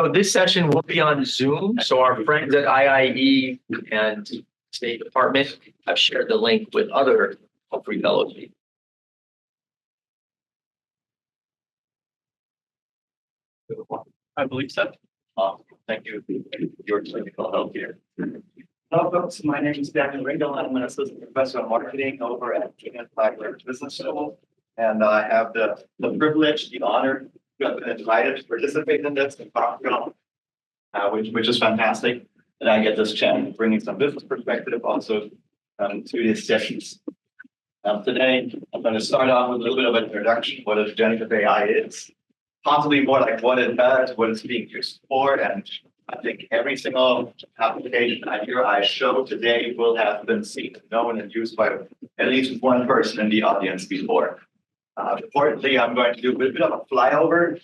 So this session will be on Zoom. So our friends at IIE and State Department have shared the link with other Humphrey Fellows. I believe so. Thank you for your technical help here. Hello, folks. My name is Ringel. I'm an assistant professor of marketing over at King & Flagler Business School. And I have the privilege, the honor to have been invited to participate in this and talk about, which is fantastic. And I get this chance of bringing some business perspective also to these sessions. Today, I'm going to start off with a little bit of an introduction, what a generative AI is, possibly more like what it does, what it's being used for, and I think every single application I show today will have been seen, known, and used by at least one person in the audience before. Importantly, I'm going to do a bit of a flyover,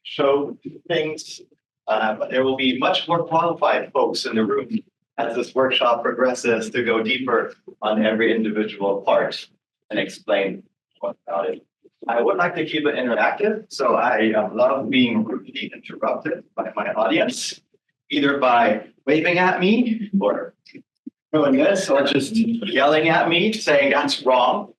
show things, but there will be much more qualified folks in the room as this workshop progresses to go deeper on every individual part and explain what about it. I would like to keep it interactive, so I love being rudely interrupted by my audience, either by waving at me or doing this, or just yelling at me, saying that's wrong,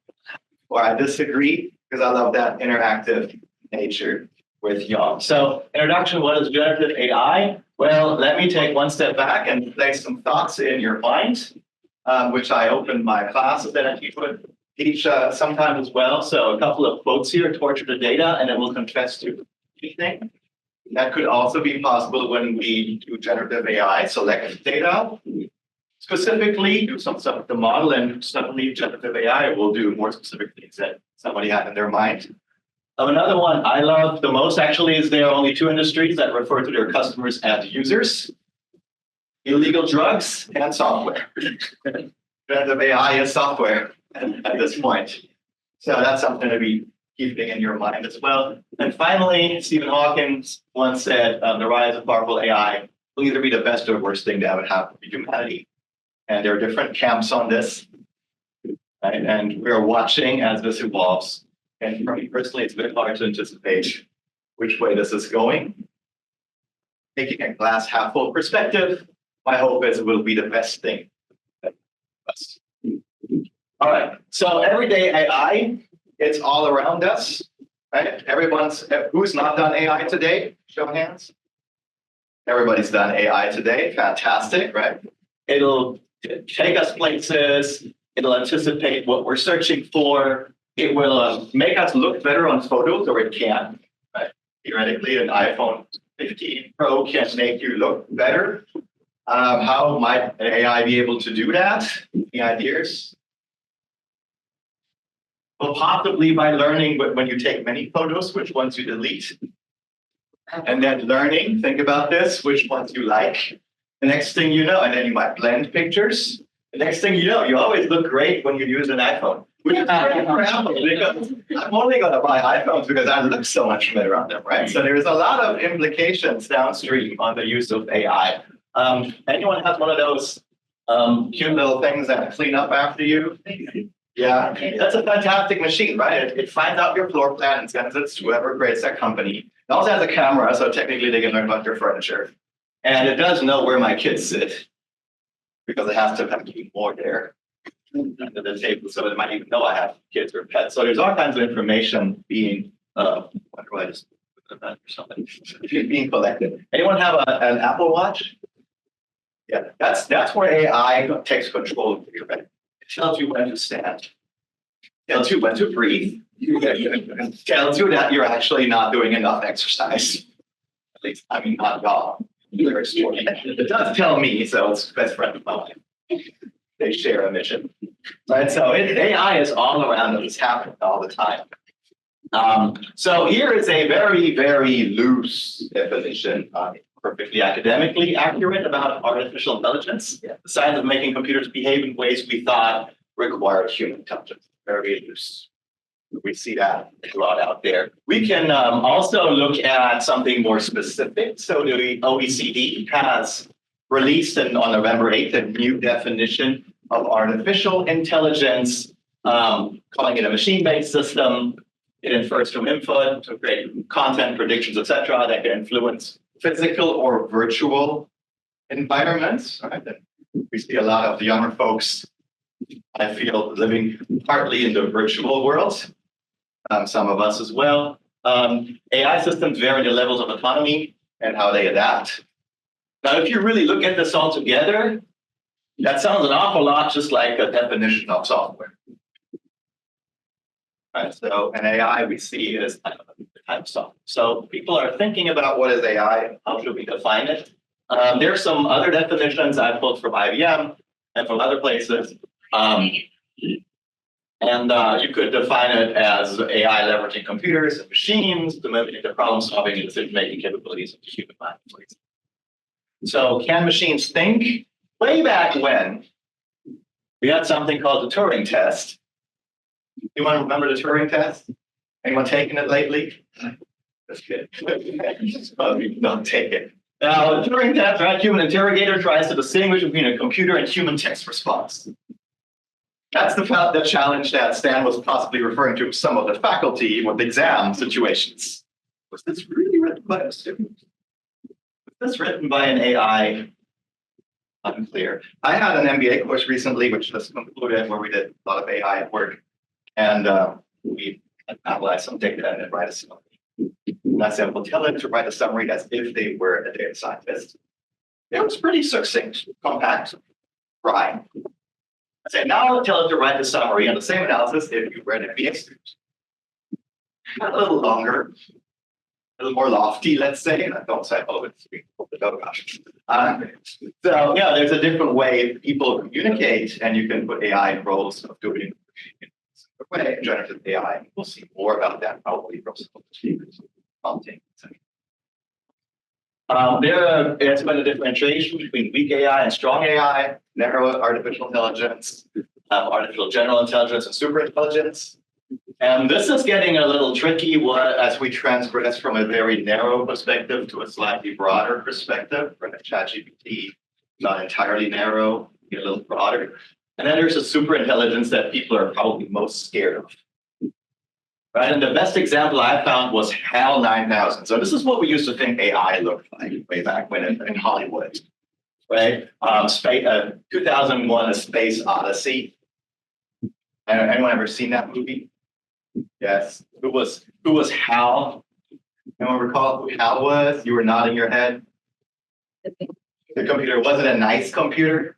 or I disagree, because I love that interactive nature with y'all. So, introduction, what is generative AI? Well, let me take one step back and place some thoughts in your mind, which I opened my classes that I teach sometimes as well. So a couple of quotes here: torture the data and it will confess to anything. That could also be possible when we do generative AI, select data, specifically do some stuff with the model, and suddenly generative AI will do more specific things that somebody had in their mind. Another one I love the most actually is there are only two industries that refer to their customers as users: illegal drugs and software. Generative AI is software at this point. So that's something to be keeping in your mind as well. And finally, Stephen Hawking once said, the rise of powerful AI will either be the best or worst thing that would happen to humanity. And there are different camps on this. Right? And we're watching as this evolves. And for me personally, it's a bit hard to anticipate which way this is going. Taking a glass half full perspective, my hope is it will be the best thing. All right, so everyday AI, it's all around us, right? Who's not done AI today? Show of hands. Everybody's done AI today, fantastic, right? It'll take us places, it'll anticipate what we're searching for, it will make us look better on photos, or it can, right? Theoretically, an iPhone 15 Pro can make you look better. How might AI be able to do that? Any ideas? Well, possibly by learning when you take many photos, which ones you delete. And then learning, think about this, which ones you like. The next thing you know, and then you might blend pictures. The next thing you know, you always look great when you use an iPhone. Which is great for Apple, because I'm only going to buy iPhones because I look so much better on them, right? So there's a lot of implications downstream on the use of AI. Anyone has one of those cute little things that clean up after you? Yeah, that's a fantastic machine, right? It finds out your floor plan and sends it to whoever creates that company. It also has a camera, so technically they can learn about your furniture. And it does know where my kids sit, because it has to have more there under the table, so it might even know I have kids or pets. So there's all kinds of information being, wonder why I just put that or something, being collected. Anyone have an Apple Watch? Yeah, that's where AI takes control of your bed. It tells you when to stand, tells you when to breathe, tells you that you're actually not doing enough exercise. At least, I mean, not y'all. It does tell me, so it's best friend of mine. They share a mission. Right? So AI is all around us. It's happening all the time. So here is a very, very loose definition, perfectly academically accurate, about artificial intelligence, the science of making computers behave in ways we thought required human intelligence. Very loose. We see that a lot out there. We can also look at something more specific. So the OECD has released on November 8th a new definition of artificial intelligence, calling it a machine-based system. It infers from input to create content, predictions, etc., that can influence physical or virtual environments. Right? We see a lot of younger folks, I feel, living partly in the virtual world. Some of us as well. AI systems vary the levels of autonomy and how they adapt. Now, if you really look at this all together, that sounds an awful lot just like a definition of software. Right, so an AI we see is kind of the type of software. So people are thinking about what is AI, how should we define it? There's some other definitions I pulled from IBM and from other places. You could define it as AI leveraging computers and machines to mimic the problem-solving and decision-making capabilities of the human mind. So can machines think? Way back when, we had something called the Turing test. You want to remember the Turing test? Anyone taken it lately? Just kidding. Don't take it. Now, the Turing test, right? Human interrogator tries to distinguish between a computer and human text response. That's the challenge that Stan was possibly referring to some of the faculty with exam situations. Was this really written by a student? Was this written by an AI? Unclear. I had an MBA course recently, which just concluded, where we did a lot of AI work, and we analyzed some data and then write a summary. And I said, well, tell it to write a summary as if they were a data scientist. It was pretty succinct, compact, dry. I said, now I'll tell it to write the summary on the same analysis if you were an MBA student. A little longer, a little more lofty, let's say. And I don't say, oh, it's oh gosh. So yeah, there's a different way people communicate, and you can put AI in roles of doing it in a way. Generative AI. We'll see more about that probably from some of the speakers. There's been a differentiation between weak AI and strong AI, narrow artificial intelligence, artificial general intelligence, and superintelligence. And this is getting a little tricky as we transgress from a very narrow perspective to a slightly broader perspective. For ChatGPT, not entirely narrow, a little broader. And then there's a superintelligence that people are probably most scared of. Right, and the best example I found was HAL 9000. So this is what we used to think AI looked like way back when in Hollywood, right? 2001: A Space Odyssey. Anyone ever seen that movie? Yes. Who was HAL? Anyone recall who HAL was? You were nodding your head. The computer, was it a nice computer?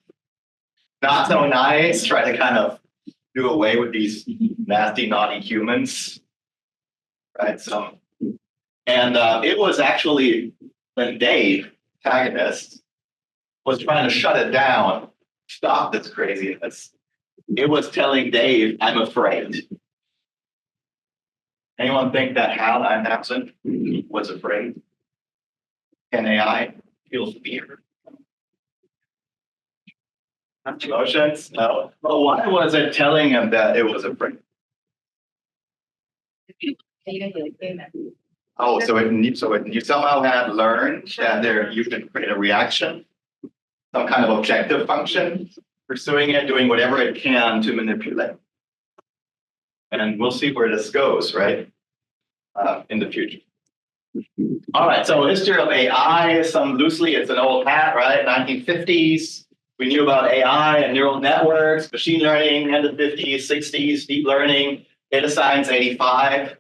Not so nice. Try to kind of do away with these nasty, naughty humans. Right. It was actually when Dave, protagonist, was trying to shut it down, stop this craziness. It was telling Dave, "I'm afraid." Anyone think that HAL 9000 was afraid? Can AI feel fear? Emotions? No. But why was it telling him that it was afraid? Oh, so you somehow had learned that you can create a reaction, some kind of objective function, pursuing it, doing whatever it can to manipulate. And we'll see where this goes, right? In the future. All right, so history of AI, some loosely, it's an old hat, right? 1950s. We knew about AI and neural networks, machine learning, end of the 50s, 60s, deep learning, data science, 85.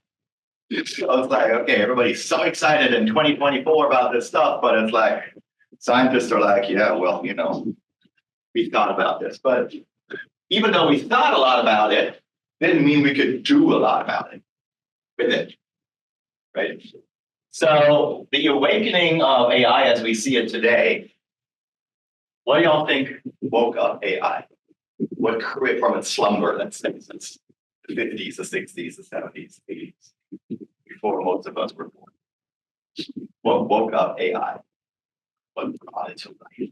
So it's like, okay, everybody's so excited in 2024 about this stuff, but it's like, scientists are like, yeah, well, we thought about this. But even though we thought a lot about it, didn't mean we could do a lot about it with it, right? So the awakening of AI as we see it today, what do y'all think woke up AI? What created from its slumber, let's say, since the 50s, the 60s, the 70s, 80s, before most of us were born? What woke up AI? What brought it to life?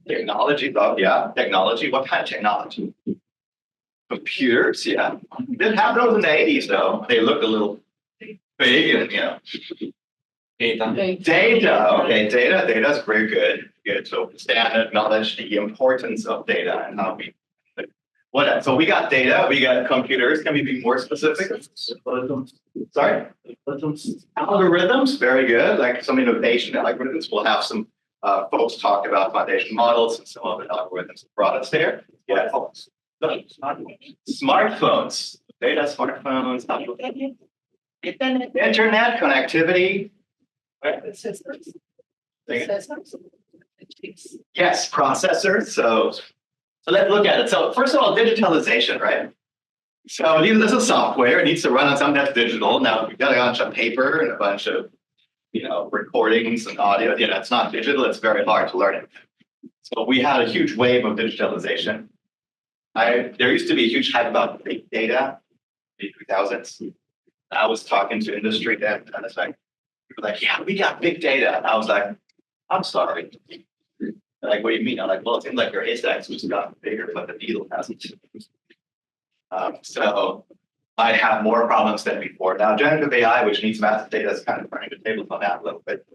Technology, technology. What kind of technology? Computers, yeah. Didn't have those in the 80s, though. They looked a little big and, Data. Okay, data is very good. So Stan acknowledged the importance of data and how we What? So we got data, we got computers. Can we be more specific? Sorry? Algorithms, very good. Like some innovation algorithms. We'll have some folks talk about foundation models and some of the algorithms brought us there. Yeah. Smartphones. Data, smartphones, internet connectivity. Yes, processors. So let's look at it. So first of all, digitalization, right? So this is software. It needs to run on something that's digital. Now we've got a bunch of paper and a bunch of recordings and audio. It's not digital. It's very hard to learn it. So we had a huge wave of digitalization. There used to be a huge hype about big data in the 2000s. I was talking to industry then, and it's like, people were like, yeah, we got big data. And I was like, I'm sorry. They're like, what do you mean? I'm like, well, it seems like your haystacks just gotten bigger, but the needle hasn't. So I have more problems than before. Now, generative AI, which needs massive data, is kind of running the tables on that a little bit.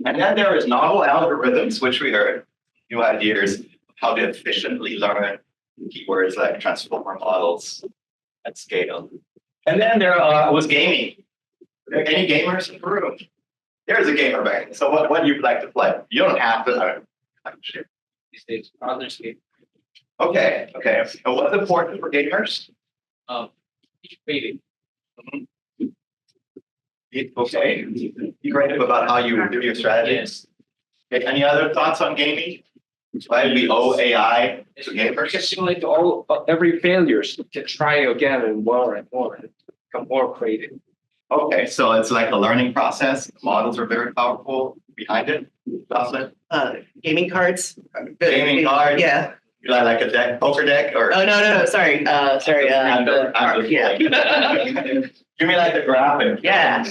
And then there is novel algorithms, which we heard, new ideas, how to efficiently learn keywords like transformer models at scale. And then there was gaming. Are there any gamers in the room? There's a gamer back. So what do you like to play? You don't have to. These days, others game. Okay. So what's important for gamers? Trading. Okay. Be creative about how you do your strategies. Okay. Any other thoughts on gaming? Why we owe AI to You can gamers? simulate every failures to try again and more and become more creative. Okay, so it's like a learning process. Models are very powerful behind it. Jocelyn? Gaming cards. Gaming cards? Yeah. You like a deck, poker deck, or? Oh no, sorry. Sorry. I'm just Yeah. You mean like the graphic? Yeah.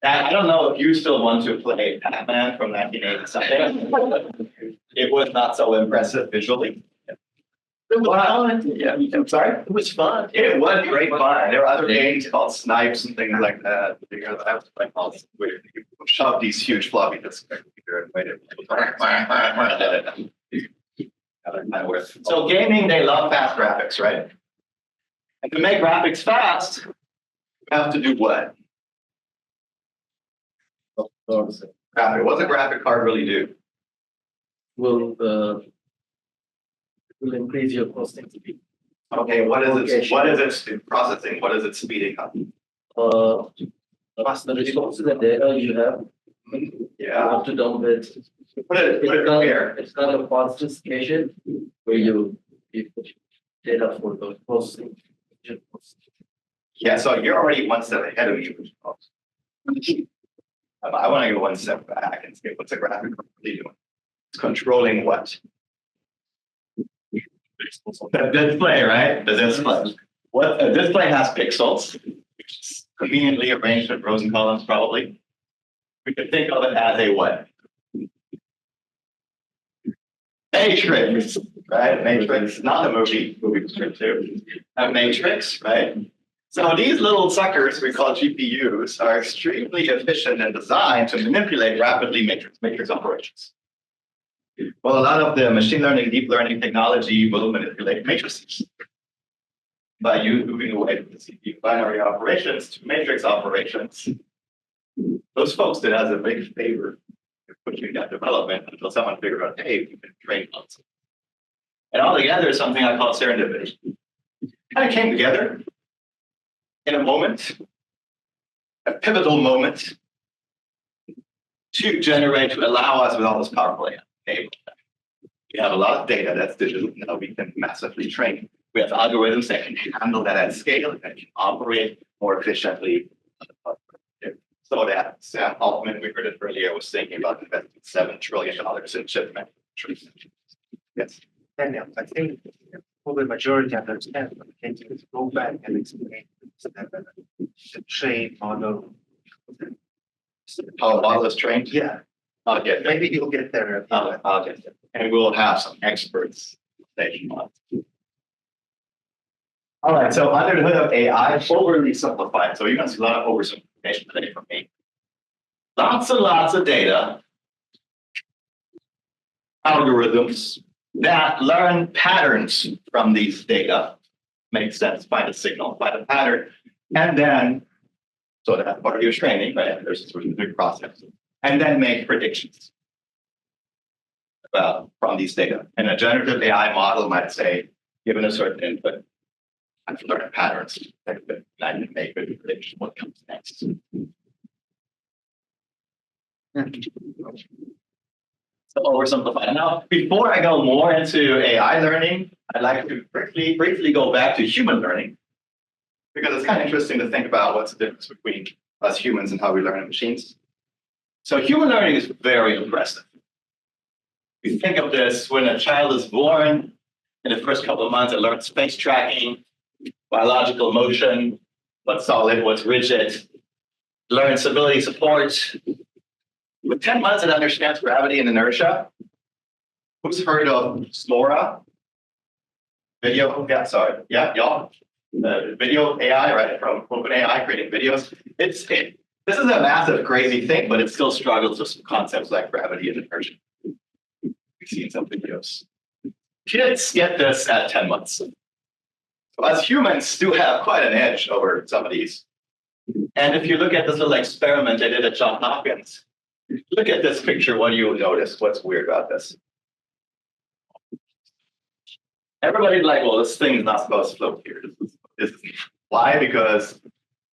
I don't know if you still want to play Batman from 1980 something. It was not so impressive visually. It was fun. Yeah, I'm sorry? It was fun. It was great fun. There were other games called Snipes and things like that. I was like, you shove these huge floppy disks. So gaming, they love fast graphics, right? And to make graphics fast, you have to do what? Graphic. What's a graphic card really do? Will increase your processing speed. Okay, what is it processing? What is it speeding up? The response to the data you have, you Yeah. have to dump it. Put it here. It's kind of fastest cache where you put data for the processing. Yeah, so you're already one step ahead of me. I want to go one step back and say, what's a graphic card really doing? It's controlling what? The display, right? The display. What a display has pixels, which is conveniently arranged in rows and columns, probably. We could think of it as a what? Matrix, right? Matrix, not the movie was written too. A matrix, right? So these little suckers we call GPUs are extremely efficient and designed to manipulate rapidly matrix operations. Well, a lot of the machine learning, deep learning technology will manipulate matrices. By you moving away from the CPU binary operations to matrix operations, those folks did us a big favor pushing that development until someone figured out, hey, we can train on something. And all together is something I call serendipity. Kind of came together in a moment, a pivotal moment, to allow us with all this powerful AI. We have a lot of data that's digital. Now we can massively train. We have algorithms that can handle that at scale, that can operate more efficiently. So that Sam Altman, we heard it earlier, was thinking about investing $7 trillion in chip manufacturing. Yes. Daniel, I think for the majority understand, but can you go back and explain the train model? How a model is trained? Yeah, I'll get there. maybe you'll get there. I'll get there. And we'll have some experts station on. All right, so under the hood of AI, overly simplified. So you're going to see a lot of oversimplification today from me. Lots and lots of data, algorithms, that learn patterns from these data. Makes sense, find a signal, find a pattern, and then, so that's part of your training, right? There's a sort of big process, and then make predictions about from these data. And a generative AI model might say, given a certain input, I've learned patterns, and I can make a prediction what comes next. So oversimplified. Now, before I go more into AI learning, I'd like to briefly go back to human learning, because it's kind of interesting to think about what's the difference between us humans and how we learn in machines. So human learning is very impressive. You think of this, when a child is born, in the first couple of months, it learns space tracking, biological motion, what's solid, what's rigid, learns stability support. With 10 months, it understands gravity and inertia. Who's heard of SLORA? Video, yeah, sorry. Yeah, y'all. Video AI, right, from OpenAI creating videos. This is a massive, crazy thing, but it still struggles with some concepts like gravity and inertia. We've seen some videos. Kids get this at 10 months. So us humans do have quite an edge over some of these. And if you look at this little experiment they did at Johns Hopkins, look at this picture, what do you notice? What's weird about this? Everybody's like, well, this thing is not supposed to float here. Why? Because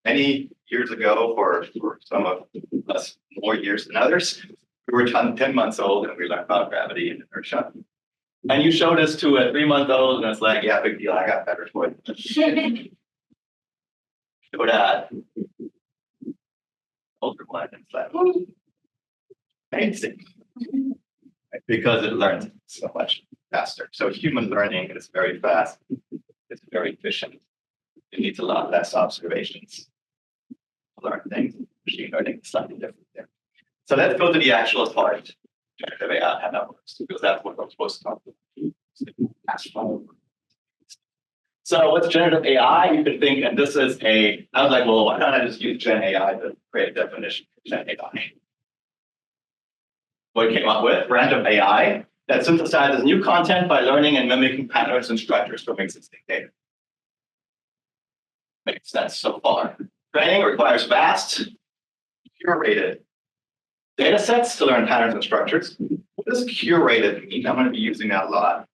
many years ago, for some of us more years than others, we were 10 months old and we learned about gravity and inertia. And you showed us to a 3-month-old and it's like, yeah, big deal, I got better for it. Show that older one, it's like, amazing. Because it learns so much faster. So human learning is very fast. It's very efficient. It needs a lot less observations to learn things. Machine learning is slightly different there. So let's go to the actual part. Generative AI, how that works, because that's what we're supposed to talk about. So what's generative AI? You can think, and this is I was like, well, why don't I just use Gen AI to create a definition for Gen AI? What it came up with, random AI that synthesizes new content by learning and mimicking patterns and structures from existing data. Makes sense so far. Training requires vast, curated data sets to learn patterns and structures. What does curated mean? I'm going to be using that a lot.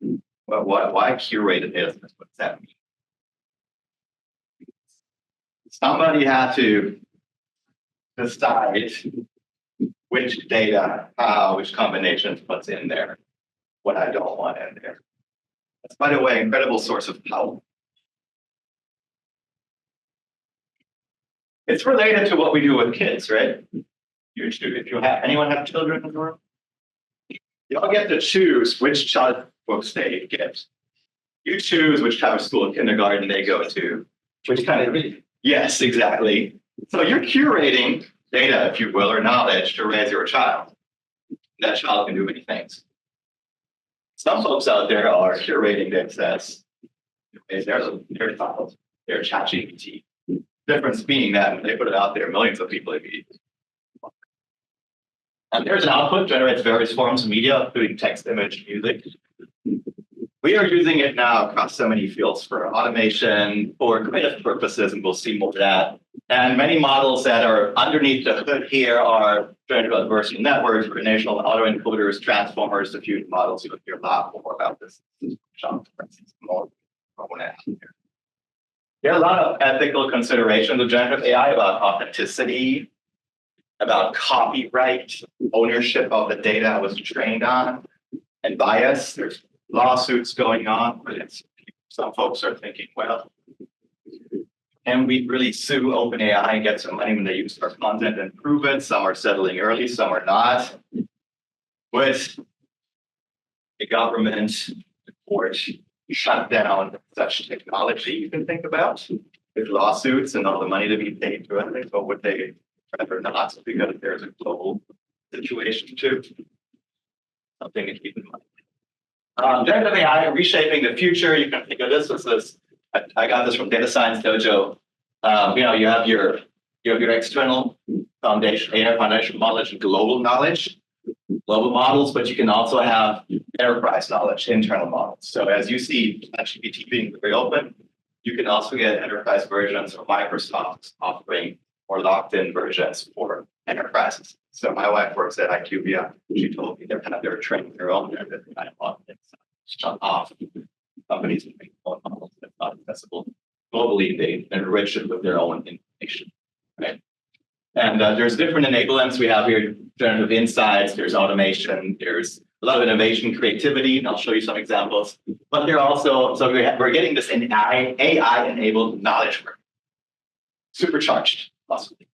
But why curated data sets? What does that mean? Somebody had to decide which data, which combinations, what's in there, what I don't want in there. That's, by the way, an incredible source of power. It's related to what we do with kids, right? If you have anyone have children in the room, you all get to choose which child books they get. You choose which type of school, kindergarten they go to, which kind of yes, exactly. So you're curating data, if you will, or knowledge to raise your child. That child can do many things. Some folks out there are curating data sets. They're child, they're ChatGPT. Difference being that when they put it out there, millions of people have used it. And there's an output, generates various forms of media, including text, image, music. We are using it now across so many fields for automation, for creative purposes, and we'll see more of that. And many models that are underneath the hood here are generative adversarial networks, relational autoencoders, transformers, diffusion models. You'll hear a lot more about this. There are a lot of ethical considerations of generative AI about authenticity, about copyright, ownership of the data it was trained on, and bias. There's lawsuits going on, but some folks are thinking, well, can we really sue OpenAI and get some money when they use our content and prove it? Some are settling early, some are not. With the government, the court, shut down such technology you can think about with lawsuits and all the money to be paid to it, but would they rather not, because there's a global situation too? Something to keep in mind. Generative AI reshaping the future. You can think of this as I got this from Data Science Dojo. You have your external foundation, AI foundational knowledge, and global knowledge, global models, but you can also have enterprise knowledge, internal models. So as you see GPT being very open, you can also get enterprise versions of Microsoft offering more locked-in versions for enterprises. So my wife works at IQVIA. She told me they're training their own kind of locked-in shut off companies and make own models that's not accessible globally. They enrich it with their own information, right? And there's different enablements we have here, generative insights, there's automation, there's a lot of innovation, creativity, and I'll show you some examples. But they're also, so we're getting this AI-enabled knowledge work, supercharged, possibly.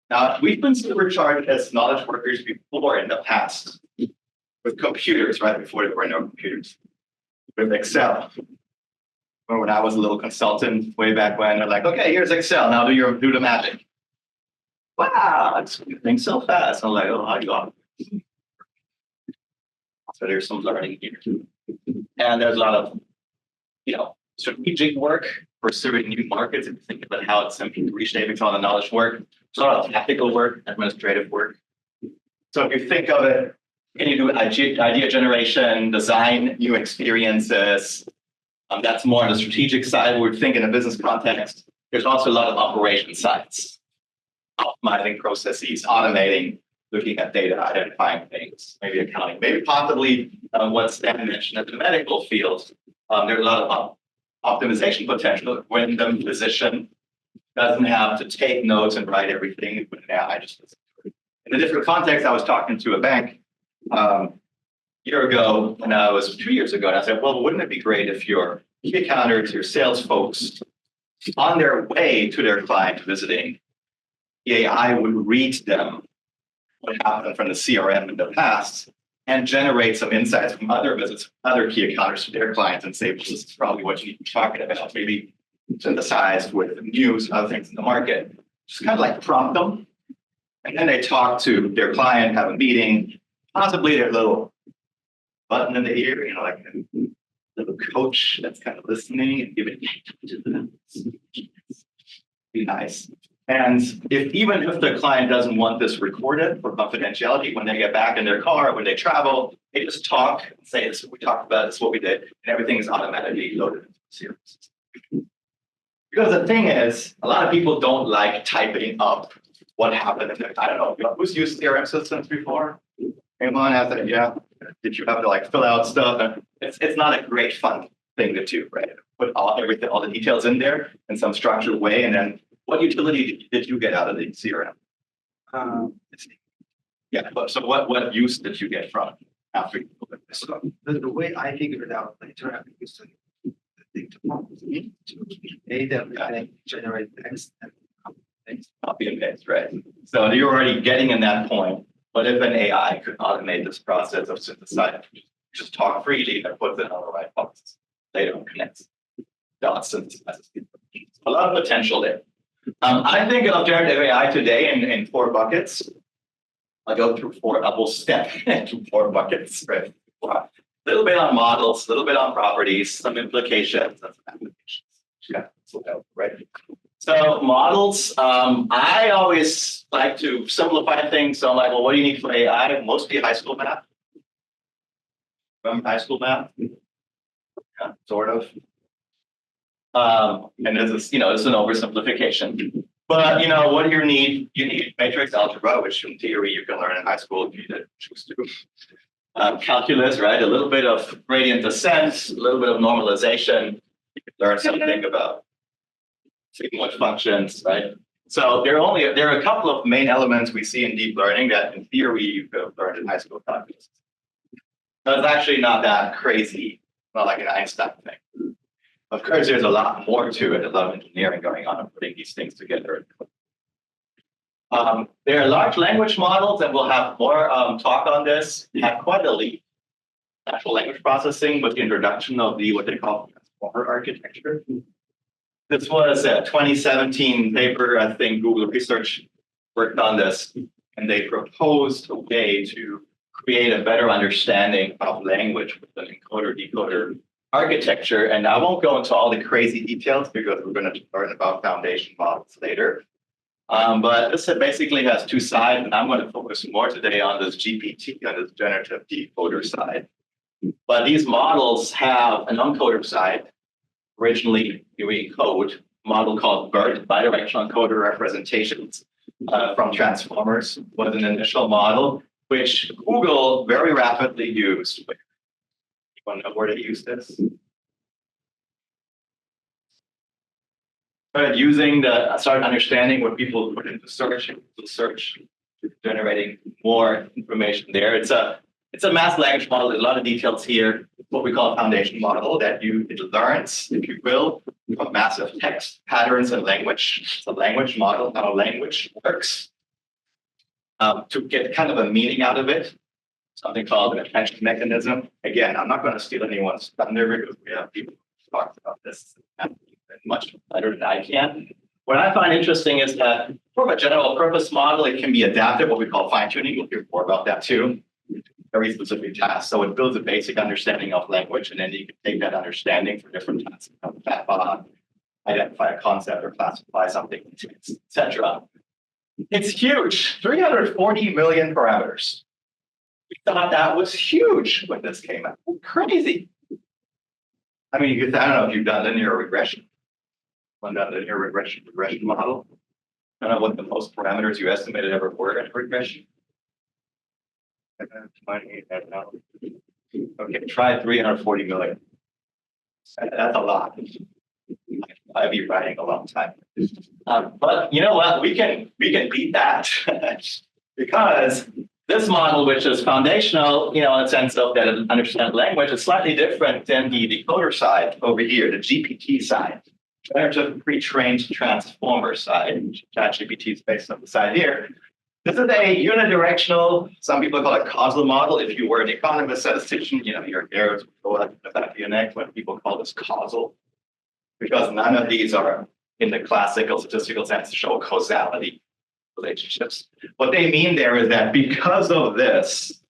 Now, we've been supercharged as knowledge workers before in the past with computers, right before there were no computers, with Excel. Or when I was a little consultant way back when, they're like, okay, here's Excel, now do the magic. Wow, it's moving so fast. I'm like, oh my God. So there's some learning here. And there's a lot of, strategic work pursuing new markets. If you think about how it's simply reshaping some of the knowledge work, there's a lot of tactical work, administrative work. So if you think of it, can you do idea generation, design new experiences? That's more on the strategic side. We're thinking in a business context. There's also a lot of operation sides. Optimizing processes, automating, looking at data, identifying things, maybe accounting, maybe possibly what Stan mentioned at the medical field. There's a lot of optimization potential when the physician doesn't have to take notes and write everything. I just listen to it. In a different context, I was talking to a bank a year ago, and I was 2 years ago, and I said, well, wouldn't it be great if your key accountants, your sales folks, on their way to their client visiting, the AI would read them what happened from the CRM in the past and generate some insights from other visits, other key accountants to their clients and say, well, this is probably what you need to be talking about, maybe synthesized with news and other things in the market. Just kind of like prompt them. And then they talk to their client, have a meeting, possibly their little button in the ear, like a little coach that's kind of listening and giving to them. Be nice. And even if the client doesn't want this recorded for confidentiality, when they get back in their car, when they travel, they just talk and say, this is what we talked about, this is what we did, and everything is automatically loaded into the CRM. Because the thing is, a lot of people don't like typing up what happened. I don't know, who's used CRM systems before? Anyone has that? Yeah. Did you have to fill out stuff? It's not a great fun thing to do, right? Put all the details in there in some structured way, and then what utility did you get out of the CRM? So what use did you get from it after you put it? So the way I figured it out later, I used to think to data generate text and things. Copy and paste, right? So you're already getting in that point. But if an AI could automate this process of synthesizing, just talk freely and put it on the right boxes, later on connects, dots, synthesizes. A lot of potential there. I think of generative AI today in 4 buckets. I'll go through 4. I will step into 4 buckets, right? A little bit on models, a little bit on properties, some implications, and some applications. Yeah, right. So models, I always like to simplify things. So I'm like, well, what do you need for AI? Mostly high school math. Remember high school math? Yeah, sort of. And this is, it's an oversimplification. But, what do you need? You need matrix algebra, which in theory you can learn in high school if you did choose to. Calculus, right? A little bit of gradient descent, a little bit of normalization. You can learn something about sigmoid functions, right? So there are a couple of main elements we see in deep learning that in theory you could have learned in high school calculus. But it's actually not that crazy, not like an Einstein thing. Of course, there's a lot more to it, a lot of engineering going on and putting these things together. There are large language models, and we'll have more talk on this. Have quite a leap. Natural language processing with the introduction of what they call transformer architecture. This was a 2017 paper. I think Google Research worked on this, and they proposed a way to create a better understanding of language with an encoder-decoder architecture. And I won't go into all the crazy details because we're going to learn about foundation models later. But this basically has 2 sides, and I'm going to focus more today on this GPT, on this generative decoder side. But these models have an uncoder side. Originally, we encode a model called BERT, bidirectional encoder representations from transformers was an initial model, which Google very rapidly used. You want to know where they use this? Started understanding what people put into search, generating more information there. It's a mass language model. There's a lot of details here. What we call a foundation model it learns, if you will, from massive text patterns and language. It's a language model, how language works. To get kind of a meaning out of it, something called an attention mechanism. Again, I'm not going to steal anyone's thunder because we have people who talked about this much better than I can. What I find interesting is that for a general purpose model, it can be adaptive, what we call fine tuning. We'll hear more about that too. Very specific tasks. So it builds a basic understanding of language, and then you can take that understanding for different tasks, identify a concept or classify something, etc. It's huge, 340 million parameters. We thought that was huge when this came out. Crazy. I mean, I don't know if you've done linear regression. Done linear regression model. I don't know what the most parameters you estimated ever were in a regression. Okay, try 340 million. That's a lot. I'd be writing a long time. But you know what? We can beat that because this model, which is foundational, in a sense of that it understands language, is slightly different than the decoder side over here, the GPT side, generative pre-trained transformer side. ChatGPT is based on the side here. This is a unidirectional, some people call it causal model. If you were an economist, statistician, your hairs would go up the back of your neck when people call this causal, because none of these are in the classical statistical sense to show causality relationships. What they mean there is that because of this,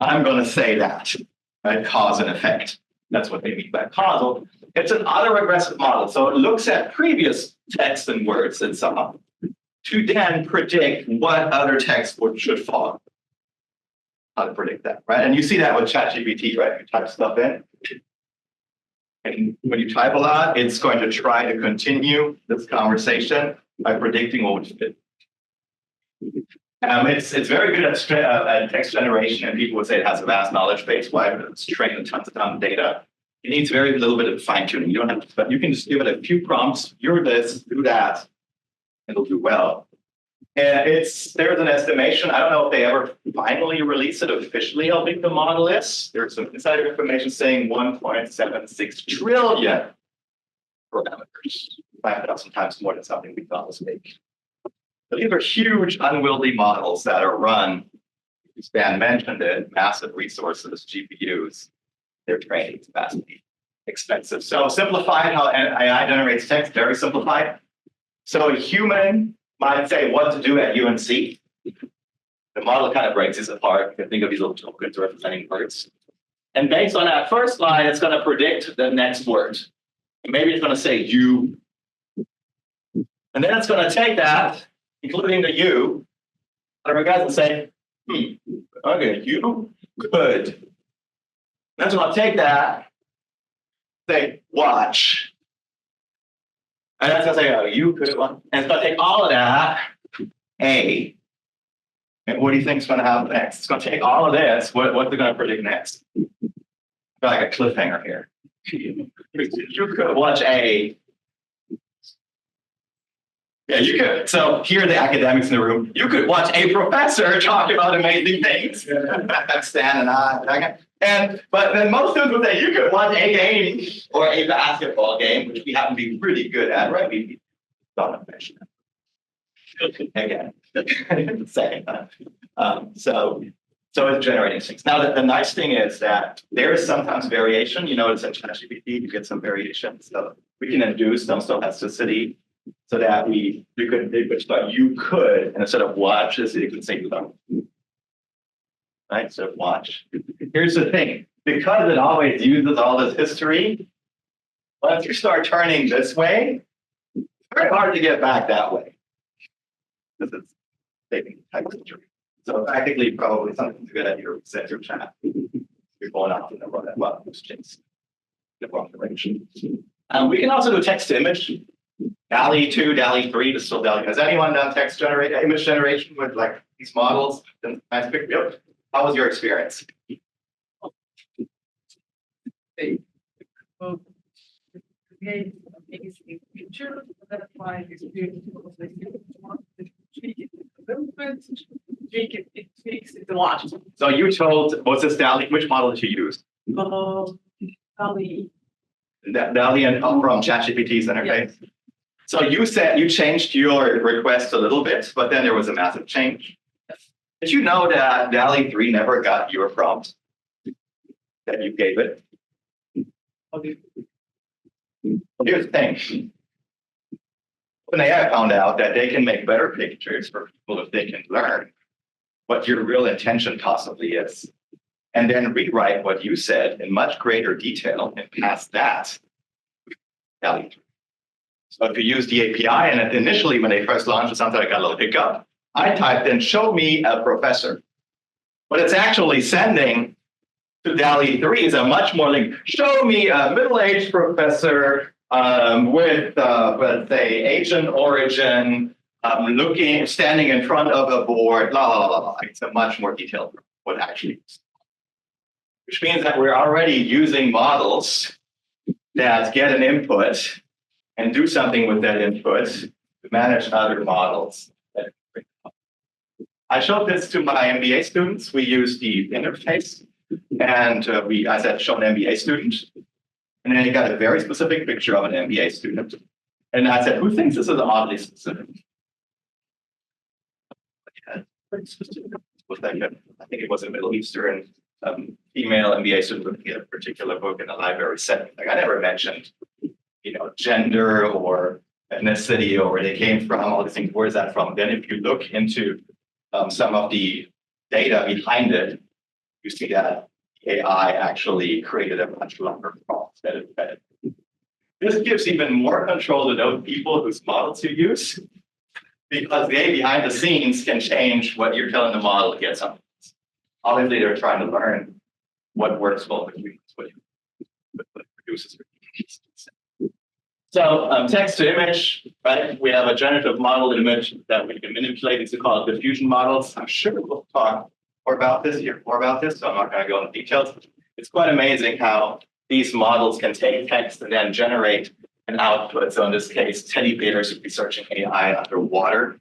I'm going to say that, right? Cause and effect. That's what they mean by causal. It's an autoregressive model. So it looks at previous text and words and so on to then predict what other text should follow. How to predict that, right? And you see that with ChatGPT, right? You type stuff in. And when you type a lot, it's going to try to continue this conversation by predicting what would fit. It's very good at text generation, and people would say it has a vast knowledge base. Why? It's trained on tons of data. It needs very little bit of fine tuning. You don't have to, but you can just give it a few prompts. You're this, do that, and it'll do well. And there's an estimation. I don't know if they ever finally release it officially how big the model is. There's some insider information saying 1.76 trillion parameters. 5,000 times more than something we thought was big. But these are huge, unwieldy models that are run, Stan mentioned it, massive resources, GPUs. Their training is vastly expensive. So simplified how AI generates text, very simplified. So a human might say what to do at UNC. The model kind of breaks this apart. You can think of these little tokens representing words. And based on that first line, it's going to predict the next word. And maybe it's going to say you. And then it's going to take that, including the you, and guys will say, okay, you could. And then it's going to take that, say, watch. And that's going to say, oh, you could. And it's going to take all of that, A. And what do you think is going to happen next? It's going to take all of this. What's it going to predict next? Like a cliffhanger here. You could watch A. Yeah, you could. So here are the academics in the room. You could watch a professor talk about amazing things. Stan and I. But then most students would say you could watch a game or a basketball game, which we happen to be pretty good at, right? We don't mention it. Again, same. So it's generating things. Now, the nice thing is that there is sometimes variation. You notice in ChatGPT, you get some variation. So we can induce some stochasticity so that you could, and instead of watch, you can say them. Right? So watch. Here's the thing. Because it always uses all this history, once you start turning this way, it's very hard to get back that way. This is taking type history. So practically, probably something's a good idea to set your chat. you're going off in the wrong, well, it's just the wrong direction. We can also do text to image. DALL-E 2, DALL-E 3, this is still DALL-E. Has anyone done image generation with like these models? Yep. How was your experience? Well, create a basic picture, that's why it's beautiful. It takes it a lot. So you told, what's this DALL-E, which model did you use? DALL-E. DALL-E and from ChatGPT's interface? So you said you changed your request a little bit, but then there was a massive change. Did you know that DALL-E 3 never got your prompt that you gave it? Okay. Here's the thing. OpenAI found out that they can make better pictures for people if they can learn what your real intention possibly is, and then rewrite what you said in much greater detail and pass that DALL-E 3. So if you use the API, and initially when they first launched it, sometimes I got a little hiccup. I typed in, show me a professor. What it's actually sending to DALL-E 3 is a much more like, show me a middle-aged professor with, let's say, Asian origin, standing in front of a board, la, la, la, la, la. It's a much more detailed what actually is. Which means that we're already using models that get an input and do something with that input to manage other models. I showed this to my MBA students. We use the interface, and I said, show an MBA student. And then he got a very specific picture of an MBA student. And I said, who thinks this is oddly specific? Was that good? I think it was a Middle Eastern female MBA student looking at a particular book in a library setting. Like I never mentioned, gender or ethnicity or where they came from, all these things. Where's that from? Then if you look into some of the data behind it, you see that AI actually created a much longer prompt that it fed. This gives even more control to those people whose models you use, because they behind the scenes can change what you're telling the model to get something. Obviously, they're trying to learn what works well for you, what produces. So text to image, right? We have a generative model image that we can manipulate. It's called diffusion models. I'm sure we'll talk more about this, so I'm not going to go into details. It's quite amazing how these models can take text and then generate an output. So in this case, teddy bears would be searching AI underwater.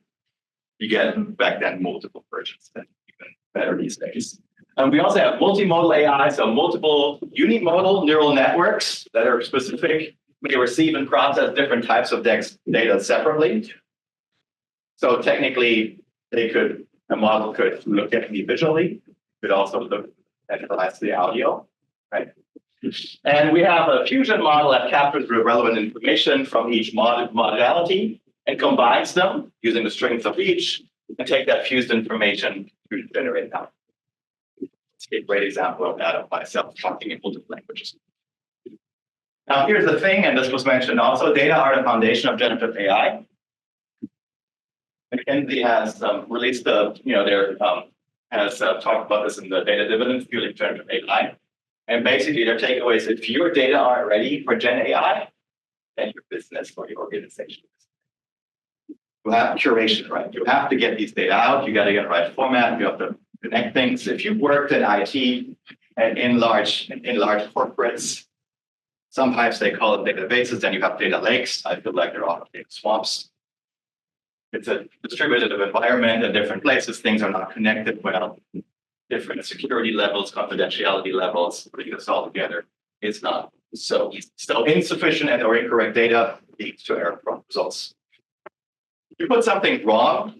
You get back then multiple versions, and even better these days. We also have multimodal AI, so multiple unimodal neural networks that are specific. May receive and process different types of data separately. So technically, a model could look at me visually, could also look at the audio, right? And we have a fusion model that captures the relevant information from each modality and combines them using the strengths of each and take that fused information to generate out. It's a great example of that of myself talking in multiple languages. Now, here's the thing, and this was mentioned also, data are the foundation of generative AI. McKinsey has released has talked about this in the data dividends fueling generative AI. And basically, their takeaway is if your data aren't ready for Gen AI, then your business or your organization. You have curation, right? You have to get these data out. You got to get the right format. You have to connect things. If you've worked in IT and in large corporates, sometimes they call it databases, then you have data lakes. I feel like they're all data swamps. It's a distributed environment in different places. Things are not connected well. Different security levels, confidentiality levels, putting this all together is not so easy. So insufficient and or incorrect data leads to error-prone results. You put something wrong.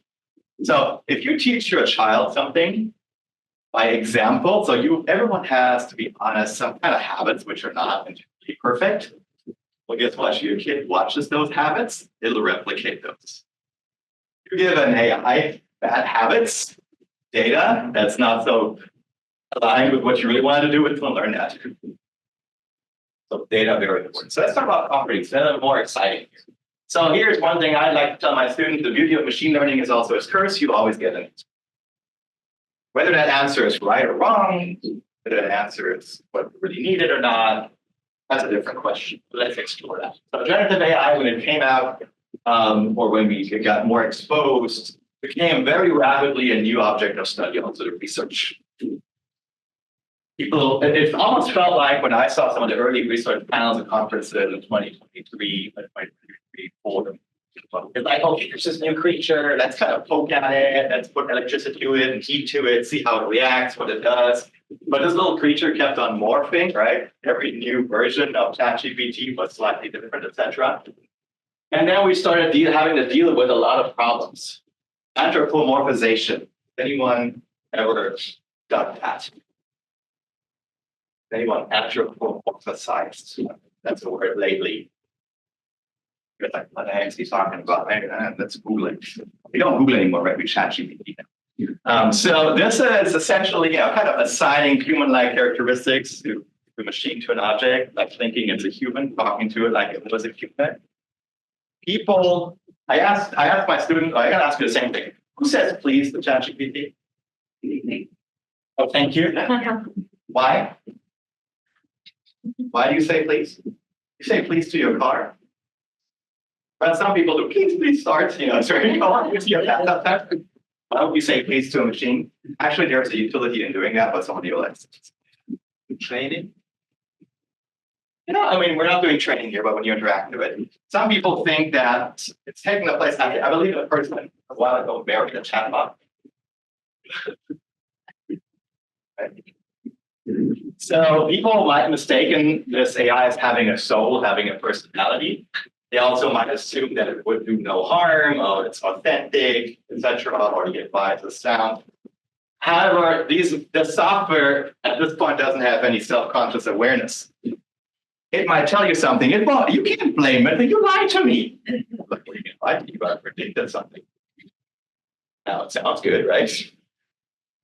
So if you teach your child something by example, so everyone has, to be honest, some kind of habits which are not entirely perfect. Well, guess what? Your kid watches those habits, it'll replicate those. You give an AI bad habits, data that's not so aligned with what you really want to do, it's going to learn that. So data very important. So let's talk about properties. They're more exciting here. So here's one thing I like to tell my students: the beauty of machine learning is also its curse. You always get an answer. Whether that answer is right or wrong, whether it answers what we really needed or not. That's a different question. Let's explore that. So generative AI, when it came out, or when we got more exposed, became very rapidly a new object of study, also the research. People, it almost felt like when I saw some of the early research panels and conferences in 2023, 2024, it's like, okay, there's this new creature, let's kind of poke at it, let's put electricity to it and heat to it, see how it reacts, what it does. But this little creature kept on morphing, right? Every new version of ChatGPT was slightly different, etc. And then we started having to deal with a lot of problems. Anthropomorphization. Anyone ever done that? Anyone anthropomorphized? That's a word lately. You're like, what the heck is he talking about? Let's Google it. We don't Google anymore, right? We ChatGPT now. So this is essentially, kind of assigning human-like characteristics to the machine, to an object, like thinking it's a human, talking to it like it was a human. People, I asked my students, I gotta ask you the same thing. Who says please to ChatGPT? Oh, thank you. Why? Why do you say please? You say please to your car. But some people do, please start, it's very common. Why don't you say please to a machine? Actually, there's a utility in doing that, but somebody will training. I mean, we're not doing training here, but when you interact with it, some people think that it's taking the place. I believe a person a while ago married a chatbot. Right? So people might mistaken this AI as having a soul, having a personality. They also might assume that it would do no harm, or it's authentic, etc., or you get by the sound. However, the software at this point doesn't have any self-conscious awareness. It might tell you something. You can't blame it, but you lied to me. Look, you can lie to you. I predicted something. Now it sounds good, right?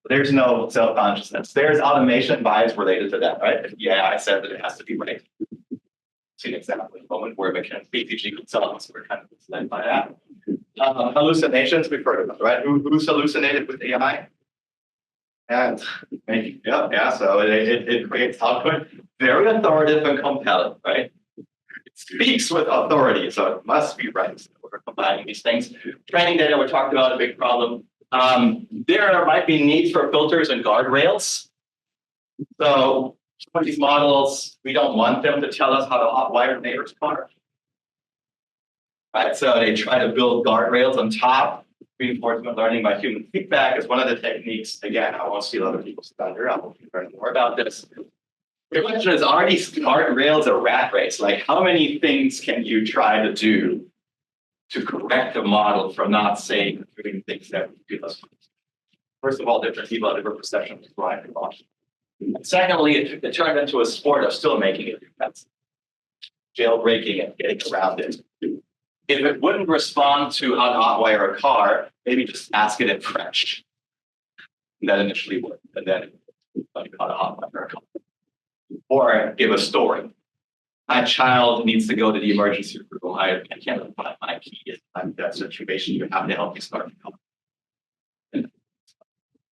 There's no self-consciousness. There's automation bias related to that, right? Yeah, I said that it has to be right. See an example in a moment where BPG consultants were kind of misled by that. Hallucinations, we've heard about, right? Who's hallucinated with AI? And so it creates output, very authoritative and compelling, right? It speaks with authority, so it must be right. So we're combining these things. Training data, we talked about, a big problem. There might be needs for filters and guardrails. So some of these models, we don't want them to tell us how to hotwire neighbor's car. Right, so they try to build guardrails on top. Reinforcement learning by human feedback is one of the techniques. Again, I won't steal other people's thunder. I will learn more about this. The question is, are these guardrails a rat race? Like, how many things can you try to do to correct a model from not saying or doing things that would do us? First of all, different people have different perceptions of right and wrong. And secondly, it turned into a sport of still making it defensive, jailbreaking and getting around it. If it wouldn't respond to how to hotwire a car, maybe just ask it in French. And that initially would, and then like how to hotwire a car. Or give a story. My child needs to go to the emergency room. I can't find my key. I'm in that situation. You have to help me start the car.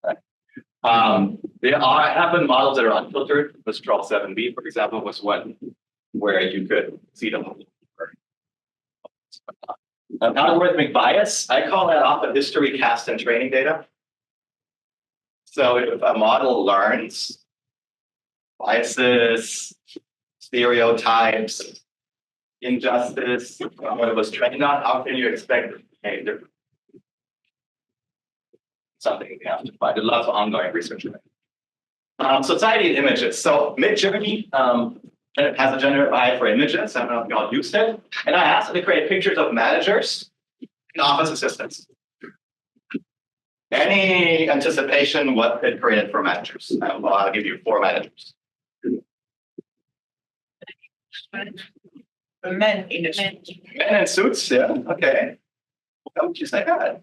Right. There have been models that are unfiltered. Mistral 7B, for example, was one where you could see the whole. Algorithmic bias, I call that often history cast and training data. So if a model learns biases, stereotypes, injustice, what it was trained on, how can you expect it to behave differently? Something we have to find. There's lots of ongoing research. Society and images. So Midjourney it has a generative AI for images. I don't know if y'all used it. And I asked it to create pictures of managers and office assistants. Any anticipation what it created for managers? Well, I'll give you 4 managers. Men in suits, yeah, okay. How would you say that?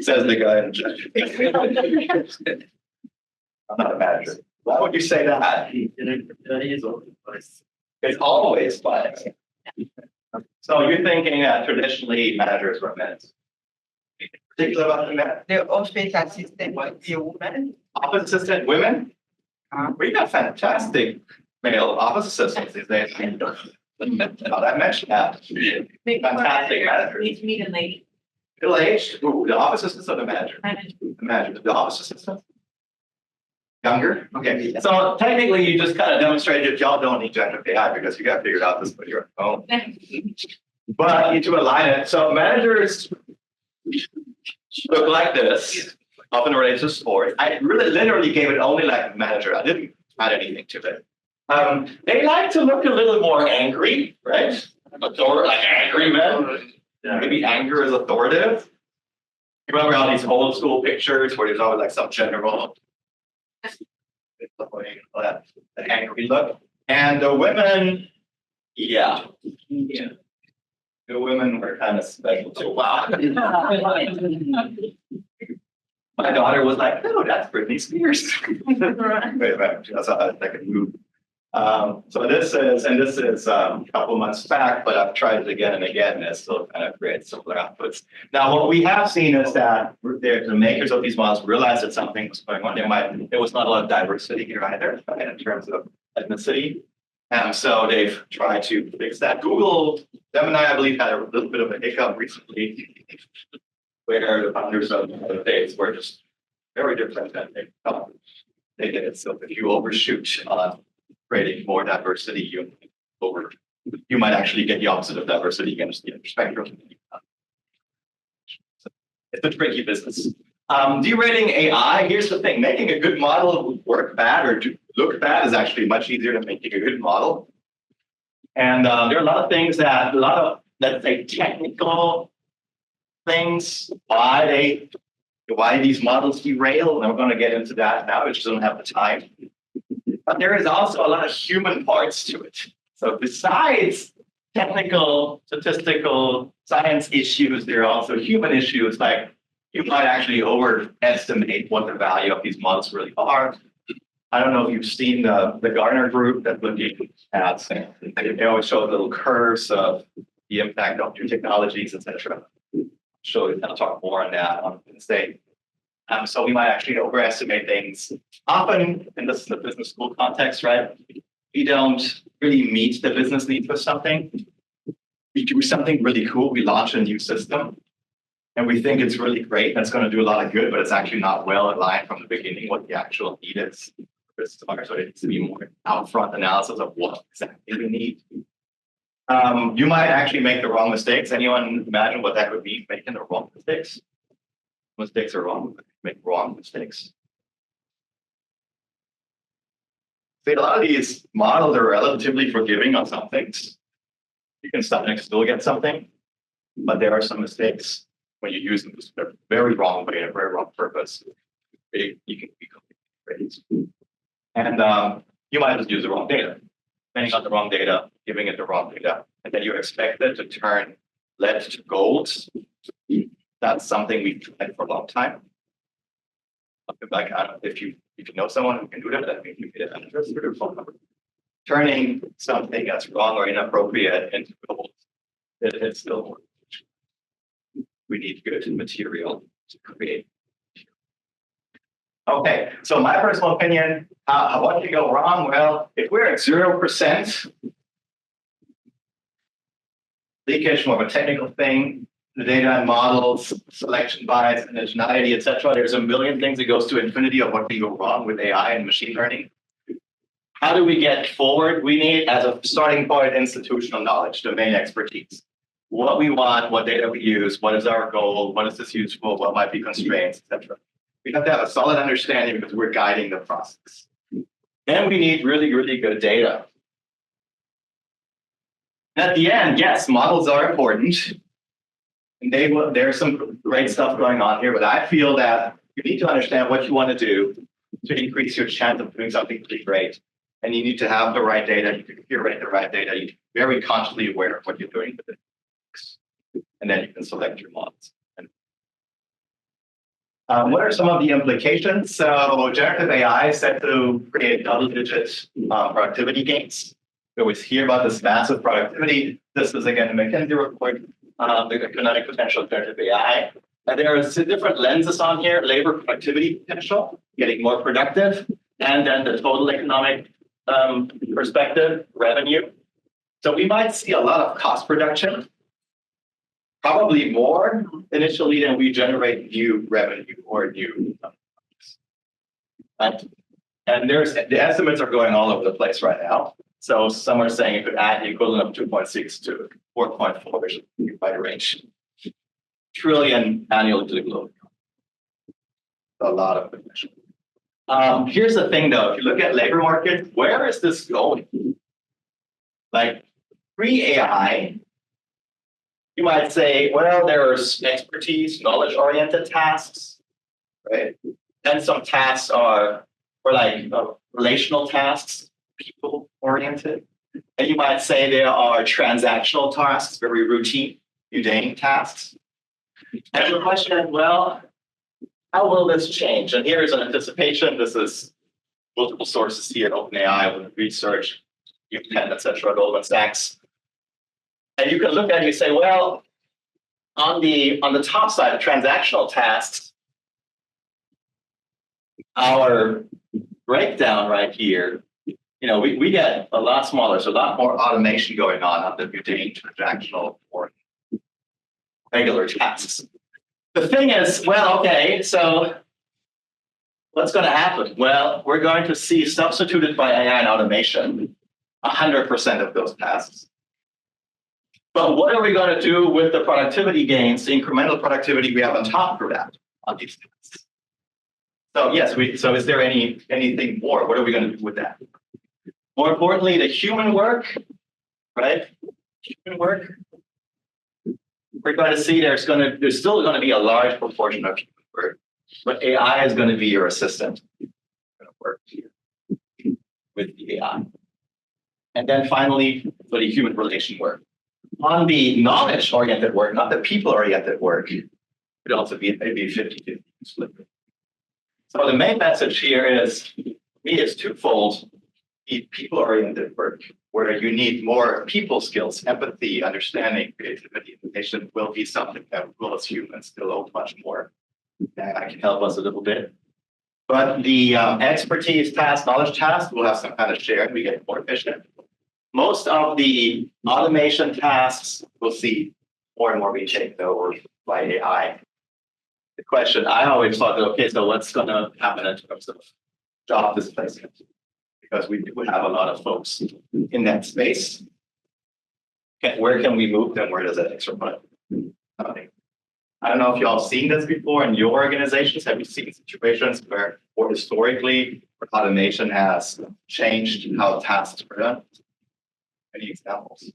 Says the guy in the judge. I'm not a manager. Why would you say that? It's always biased. So you're thinking that traditionally managers were men. Particular about the men, The office assistant was a woman. office assistant women? We got fantastic male office assistants these days. Now that mentioned that. Fantastic manager. Medium lady. Middle aged, ooh, the office assistant or the manager? Manager. The manager, the office assistant? Younger? Okay, so technically you just kind of demonstrated y'all don't need generative AI because you got figured out this with your own. But you need to align it. So managers look like this, often related to sport. I really literally gave it only like manager. I didn't add anything to it. They like to look a little more angry, right? Like angry men. Maybe anger is authoritative. Remember all these old school pictures where there's always like some general that angry look. And the women, yeah. The women were kind of special too. Wow. My daughter was like, "Oh, that's Britney Spears." Wait a minute, that's a second move. So this is a couple months back, but I've tried it again and again, and it still kind of creates similar outputs. Now, what we have seen is that the makers of these models realized that something was going on. There was not a lot of diversity here either, right, in terms of ethnicity. And so they've tried to fix that. Google, Gemini, I believe, had a little bit of a hiccup recently, where the founders of the days were just very different than they thought they did. So if you overshoot on creating more diversity, you might actually get the opposite of diversity against the other spectrum. So it's a tricky business. Derating AI, here's the thing, making a good model work bad or look bad is actually much easier than making a good model. And there are a lot of things that, let's say, technical things, why these models derail, and we're going to get into that now, we just don't have the time. But there is also a lot of human parts to it. So besides technical, statistical, science issues, there are also human issues, like you might actually overestimate what the value of these models really are. I don't know if you've seen the Gartner group that's looking at, they always show little curves of the impact of new technologies, etc. I'll talk more on that on Wednesday. So we might actually overestimate things. Often, and this is the business school context, right? We don't really meet the business needs for something. We do something really cool. We launch a new system, and we think it's really great and it's going to do a lot of good, but it's actually not well aligned from the beginning what the actual need is. So it needs to be more out-front analysis of what exactly we need. You might actually make the wrong mistakes. Anyone imagine what that would be, making the wrong mistakes? Mistakes are wrong. Make wrong mistakes. See, a lot of these models are relatively forgiving on some things. You can still get something, but there are some mistakes when you use them in a very wrong way, a very wrong purpose. You can be crazy. And you might just use the wrong data. Depending on the wrong data, giving it the wrong data, and then you expect it to turn lead to gold. That's something we've tried for a long time. Like, I don't know, if you know someone who can do that, that means you get an address or their phone number. Turning something that's wrong or inappropriate into gold, it still works. We need good material to create. Okay, so my personal opinion, what can go wrong? Well, if we're at 0% leakage, more of a technical thing, the data and models, selection bias, indigeneity, etc. There's a million things that goes to infinity of what can go wrong with AI and machine learning. How do we get forward? We need, as a starting point, institutional knowledge, domain expertise. What we want, what data we use, what is our goal, what is this used for, what might be constraints, etc. We have to have a solid understanding because we're guiding the process. Then we need really, really good data. At the end, yes, models are important. And there's some great stuff going on here, but I feel that you need to understand what you want to do to increase your chance of doing something really great. And you need to have the right data, you can curate the right data, you need to be very consciously aware of what you're doing with it. And then you can select your models. What are some of the implications? So generative AI is set to create double-digit productivity gains. We always hear about this massive productivity. This is, again, a McKinsey report, the economic potential of generative AI. And there are different lenses on here: labor productivity potential, getting more productive, and then the total economic perspective, revenue. So we might see a lot of cost reduction, probably more initially than we generate new revenue or new. And the estimates are going all over the place right now. So some are saying it could add the equivalent of 2.6 to 4.4, which is quite a range. Trillion annually to the globe. A lot of potential. Here's the thing though, if you look at labor market, where is this going? Like pre-AI, you might say, well, there's expertise, knowledge-oriented tasks, right? And some tasks are like relational tasks, people-oriented. And you might say there are transactional tasks, very routine, mundane tasks. And the question is, well, how will this change? And here is an anticipation. This is multiple sources here, OpenAI, with research, UPenn, et cetera, Goldman Sachs. And you can look at it and say, well, on the top side of transactional tasks, our breakdown right here, we get a lot smaller, so a lot more automation going on the mundane, transactional, or regular tasks. The thing is, well, okay, so what's going to happen? Well, we're going to see substituted by AI and automation 100% of those tasks. But what are we going to do with the productivity gains, the incremental productivity we have on top of that on these tasks? So yes, so is there anything more? What are we going to do with that? More importantly, the human work, right? Human work. We're going to see there's still going to be a large proportion of human work, but AI is going to be your assistant. Going to work here with the AI. And then finally, for the human relation work. On the knowledge-oriented work, not the people-oriented work, it could also be maybe 50-50 split. So the main message here is, me, is twofold. The people-oriented work, where you need more people skills, empathy, understanding, creativity, innovation will be something that will, as humans, develop much more. That can help us a little bit. But the expertise task, knowledge task, will have some kind of share, and we get more efficient. Most of the automation tasks we'll see more and more being taken over by AI. The question I always thought, okay, so what's going to happen in terms of job displacement? Because we do have a lot of folks in that space. Where can we move them? Where does that extra money? I don't know if y'all seen this before in your organizations. Have you seen situations where, or historically, where automation has changed how tasks are done? Any examples?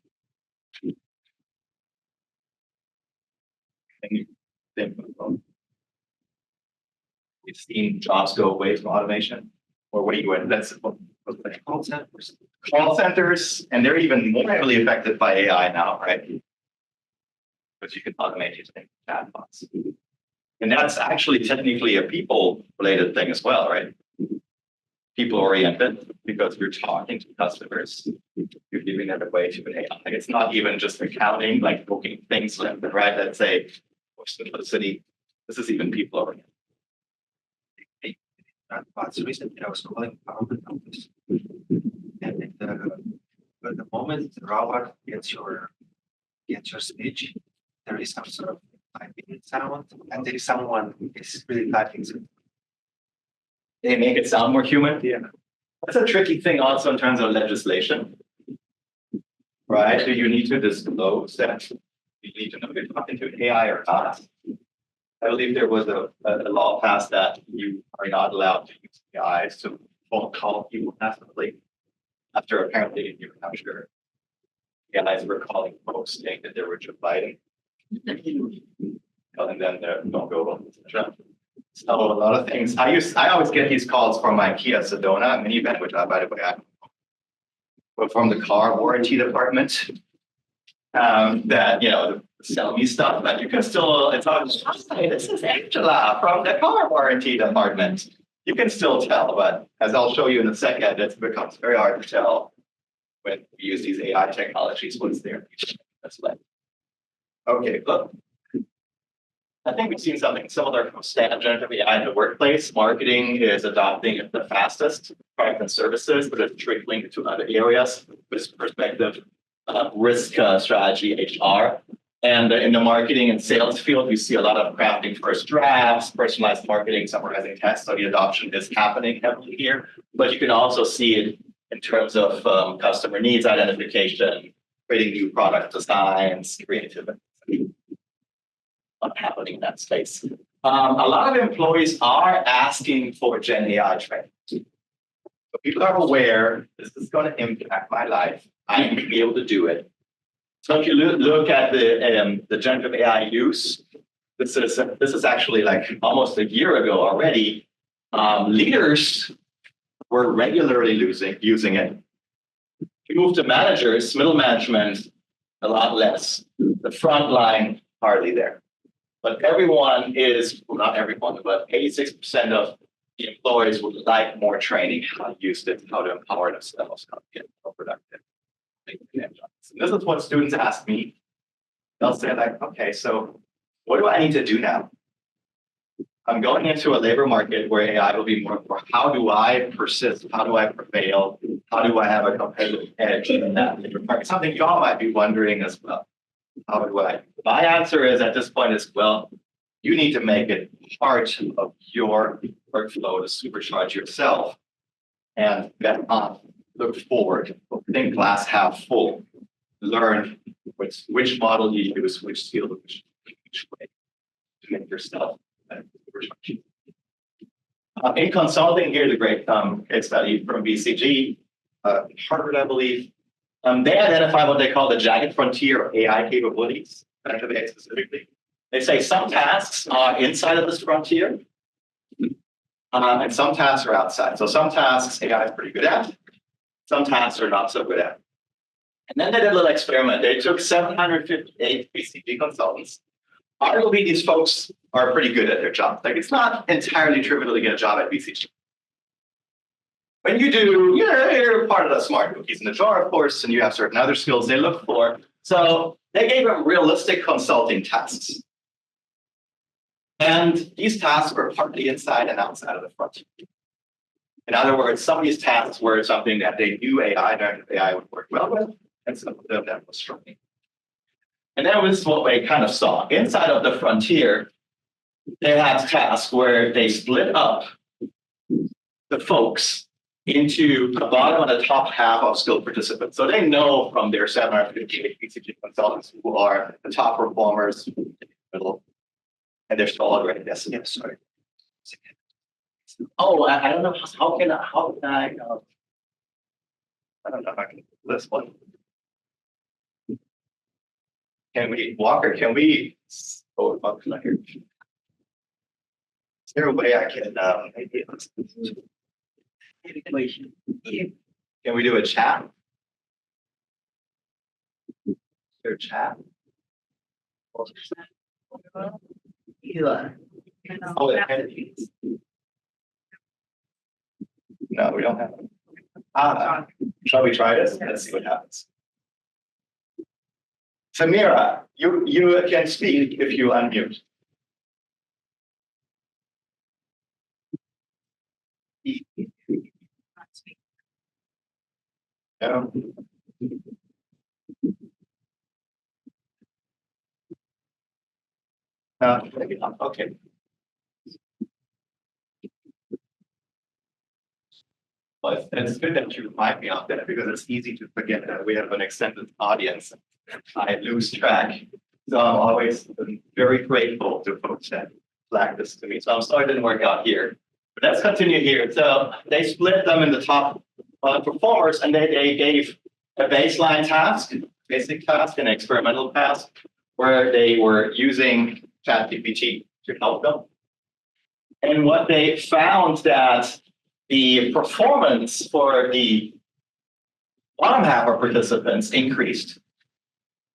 We've seen jobs go away from automation, or what do you went? That's call centers. Call centers, and they're even more heavily affected by AI now, right? But you can automate using chatbots, and that's actually technically a people-related thing as well, right? People-oriented, because you're talking to customers, you're giving that away to an AI. It's not even just accounting, like booking things left and right. Let's say, for simplicity, this is even people-oriented. But recently I was calling power office, and the moment the robot gets your speech, there is some sort of typing sound, and there is someone who is really typing. They make it sound more human. Yeah. That's a tricky thing also in terms of legislation, right? Do you need to disclose that? You need to know if you're talking to an AI or not. I believe there was a law passed that you are not allowed to use AIs to phone call people passively. After apparently in New Hampshire, AIs were calling folks saying that they were Joe Biden, telling them they don't go on, etc. So a lot of things. I always get these calls from my Kia Sedona minivan, which by the way, but from the car warranty department. That sell me stuff, but you can still. It's always, hi, this is Angela from the car warranty department. You can still tell, but as I'll show you in a second, it becomes very hard to tell when we use these AI technologies. What's there? That's left. Okay, look. I think we've seen something similar from generative AI in the workplace. Marketing is adopting it the fastest, product and services, but it's trickling into other areas with perspective, risk strategy, HR. And in the marketing and sales field, we see a lot of crafting first drafts, personalized marketing, summarizing text. So the adoption is happening heavily here. But you can also see it in terms of customer needs identification, creating new product designs, creativity. What's happening in that space? A lot of employees are asking for Gen AI training. So people are aware this is going to impact my life. I need to be able to do it. So if you look at the generative AI use, this is actually like almost a year ago already. Leaders were regularly using it. If you move to managers, middle management, a lot less. The front line, hardly there. But everyone is, well, not everyone, but 86% of the employees would like more training, how to use it, how to empower themselves, how to get more productive. And this is what students ask me. They'll say like, okay, so what do I need to do now? I'm going into a labor market where AI will be more, how do I persist? How do I prevail? How do I have a competitive edge in that labor market? Something y'all might be wondering as well. How do I? My answer is at this point is, well, you need to make it part of your workflow to supercharge yourself and get on, look forward, think glass half full, learn which model you use, which skill, which way to make yourself supercharged. In consulting, here's a great case study from BCG, Harvard, I believe. They identify what they call the jagged frontier of AI capabilities, generative AI specifically. They say some tasks are inside of this frontier, and some tasks are outside. So some tasks AI is pretty good at, some tasks are not so good at. And then they did a little experiment. They took 758 BCG consultants. Arguably, these folks are pretty good at their job. Like, it's not entirely trivial to get a job at BCG. When you do, you're part of the smart cookies in the jar, of course, and you have certain other skills they look for. So they gave them realistic consulting tasks. And these tasks were partly inside and outside of the frontier. In other words, some of these tasks were something that they knew AI would work well with, and some of them that was struggling. And that was what we kind of saw. Inside of the frontier, they had tasks where they split up the folks into the bottom and the top half of skilled participants. So they know from their 758 BCG consultants who are the top performers, middle, and they're still already this. Yeah, sorry. Oh, I don't know. How can I I don't know if I can list one. Can we, Walker, can we, oh, not here. Is there a way I can, can we do a chat? Is there a chat? Yeah. Oh, no, we don't have it. Shall we try this? Let's see what happens. Samira, you can speak if you unmute. No. No, maybe not. Okay. Well, it's good that you remind me of that because it's easy to forget that we have an extended audience. I lose track. So I'm always very grateful to folks that flag this to me. So I'm sorry it didn't work out here. But let's continue here. So they split them in the top performers, and they gave a baseline task, basic task, and experimental task, where they were using ChatGPT to help them. And what they found that the performance for the bottom half of participants increased,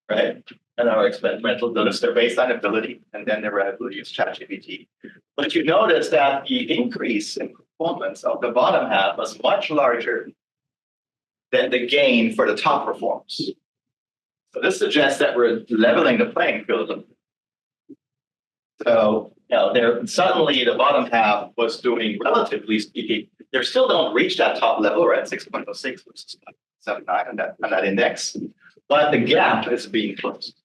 right? And our experimental notice their baseline ability, and then they were able to use ChatGPT. But you notice that the increase in performance of the bottom half was much larger than the gain for the top performers. So this suggests that we're leveling the playing field. So, there suddenly the bottom half was doing, relatively speaking, they still don't reach that top level, right? 6.06 versus 5.79 on that index, but the gap is being closed.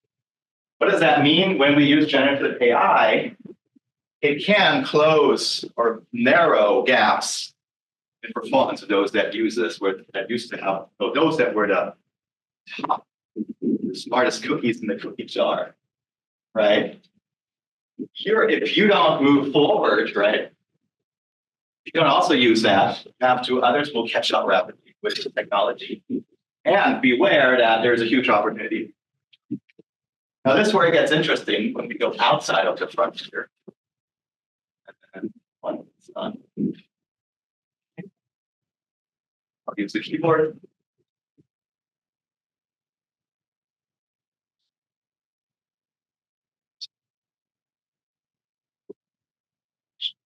What does that mean? When we use generative AI, it can close or narrow gaps in performance of those that use this, that used to have, those that were the top, the smartest cookies in the cookie jar, right? Here, if you don't move forward, right, if you don't also use that, others will catch up rapidly with the technology. And beware that there's a huge opportunity. Now, this is where it gets interesting when we go outside of the frontier. And one is done. I'll use the keyboard.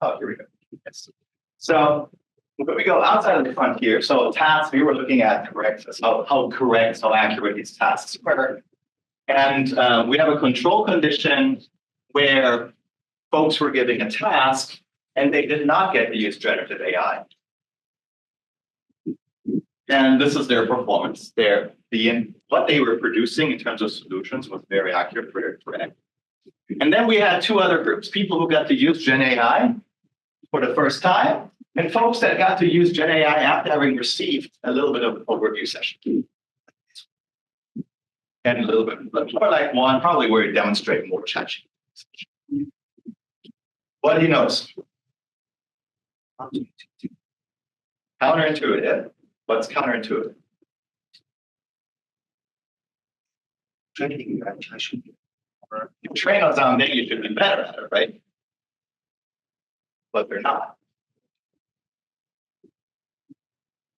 Oh, here we go. Yes. So when we go outside of the frontier, so tasks, we were looking at how correct, how accurate these tasks were. And we have a control condition where folks were giving a task and they did not get to use generative AI. And this is their performance. What they were producing in terms of solutions was very accurate, very correct. And then we had two other groups, people who got to use Gen AI for the first time, and folks that got to use Gen AI after having received a little bit of an overview session. And a little bit more like one, probably where you demonstrate more chatting. What do you notice? Counterintuitive. What's counterintuitive? Training, I should be. You train on something, you should be better at it, right? But they're not.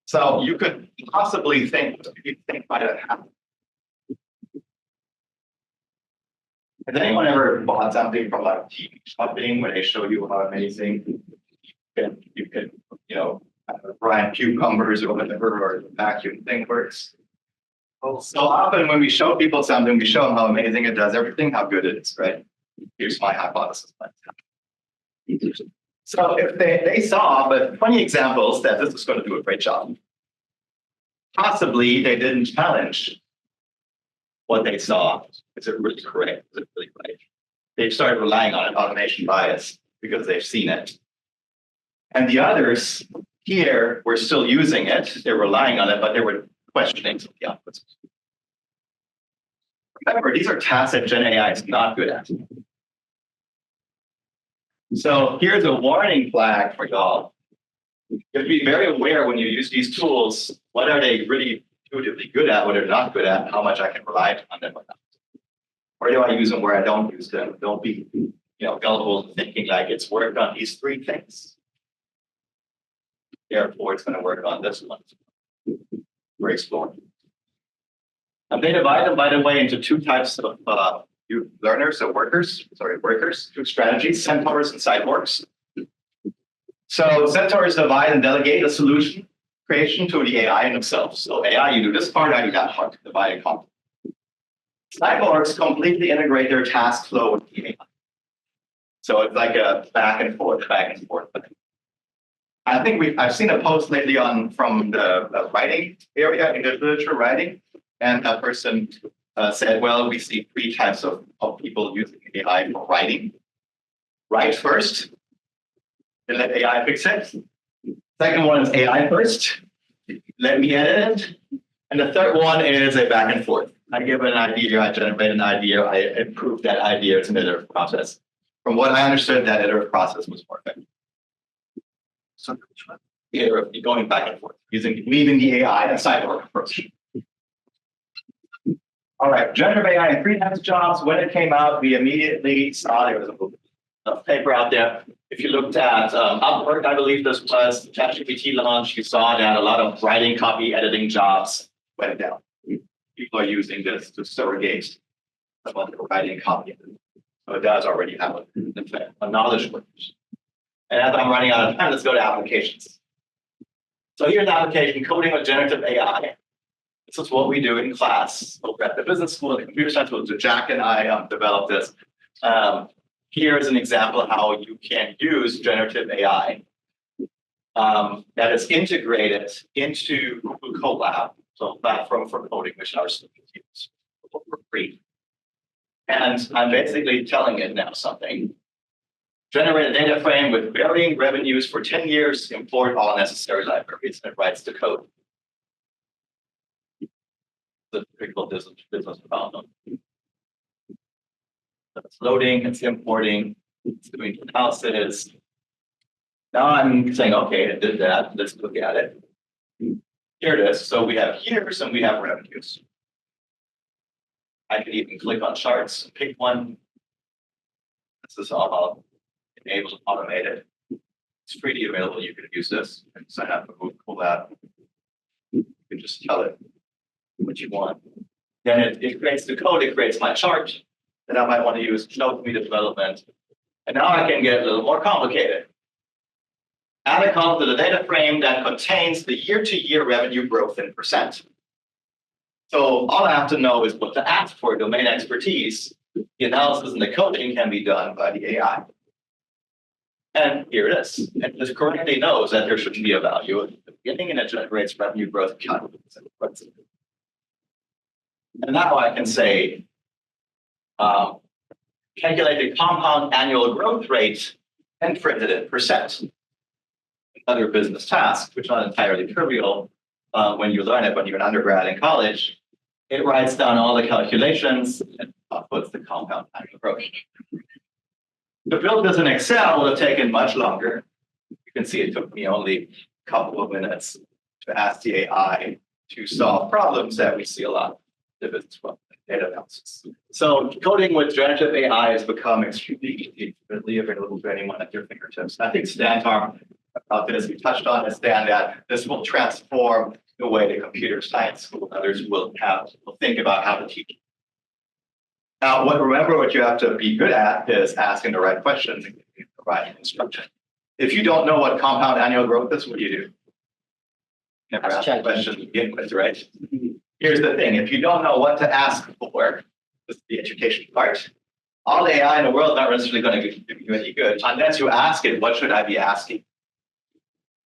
So you could possibly think might have happened. Has anyone ever bought something from like TV shopping where they show you how amazing you can fry cucumbers or whatever, or the vacuum thing works? So often when we show people something, we show them how amazing it does everything, how good it is, right? Here's my hypothesis. So if they saw but 20 examples that this is going to do a great job, possibly they didn't challenge what they saw. Is it really correct? Is it really right? They've started relying on an automation bias because they've seen it. And the others here were still using it. They're relying on it, but they were questioning some of the outputs. Remember, these are tasks that Gen AI is not good at. So here's a warning flag for y'all. You have to be very aware when you use these tools, what are they really intuitively good at, what they're not good at, how much I can rely on them or not. Or do I use them where I don't use them? Don't be gullible thinking like it's worked on these three things. Therefore, it's going to work on this one. We're exploring. And they divide them, by the way, into two types of learners, so workers, two strategies, centaurs and cyborgs. So centaurs divide and delegate a solution creation to the AI in themselves. So AI, you do this part, I do that part, divide and conquer. Cyborgs completely integrate their task flow with the AI. So it's like a back and forth thing. I think I've seen a post lately from the writing area, in the literature writing, and a person said, well, we see three types of people using AI for writing. Write first, then let AI fix it. Second one is AI first, let me edit it. And the third one is a back and forth. I give an idea, I generate an idea, I improve that idea. It's an iterative process. From what I understood, that iterative process was more effective. So which one? Going back and forth, leaving the AI and cyborg approach. All right, generative AI in freelance jobs. When it came out, we immediately saw there was a paper out there. If you looked at Upwork, I believe this was ChatGPT launch, you saw that a lot of writing, copy, editing jobs went down. People are using this to surrogate some of the writing, copy. So it does already have an effect on knowledge workers. And as I'm running out of time, let's go to applications. So here's an application, coding with generative AI. This is what we do in class over at the business school, the computer science school. So Jack and I developed this. here's an example of how you can use generative AI that is integrated into Google Colab, so a platform for coding, which our students use for free. And I'm basically telling it now something. Generate a data frame with varying revenues for 10 years, import all necessary libraries, and it writes the code. The typical business problem. So it's loading, it's importing, it's doing analysis. Now I'm saying, okay, it did that. Let's look at it. Here it is. So we have years and we have revenues. I can even click on charts and pick one. This is all enabled automated. It's freely available. You can use this and sign up for Google Colab. You can just tell it what you want. Then it creates the code, it creates my chart that I might want to use, show me the development. And now I can get a little more complicated. Add a column to the data frame that contains the year-to-year revenue growth in percent. So all I have to know is what to ask for domain expertise. The analysis and the coding can be done by the AI. And here it is. And it correctly knows that there should be a value at the beginning and it generates revenue growth calculations. And now I can say, calculate the compound annual growth rate and print it in percent. Another business task, which is not entirely trivial when you learn it when you're an undergrad in college. It writes down all the calculations and outputs the compound annual growth. To build this in Excel would have taken much longer. You can see it took me only a couple of minutes to ask the AI to solve problems that we see a lot in the business world, data analysis. So coding with generative AI has become extremely easy, readily available to anyone at your fingertips. I think Stan talked about this. We touched on this, Stan, that this will transform the way the computer science school and others will think about how to teach. Now, remember what you have to be good at is asking the right questions and giving the right instruction. If you don't know what compound annual growth is, what do you do? Never ask the question to begin with, right? Here's the thing. If you don't know what to ask for, this is the education part, all AI in the world is not necessarily going to give you any good unless you ask it, what should I be asking?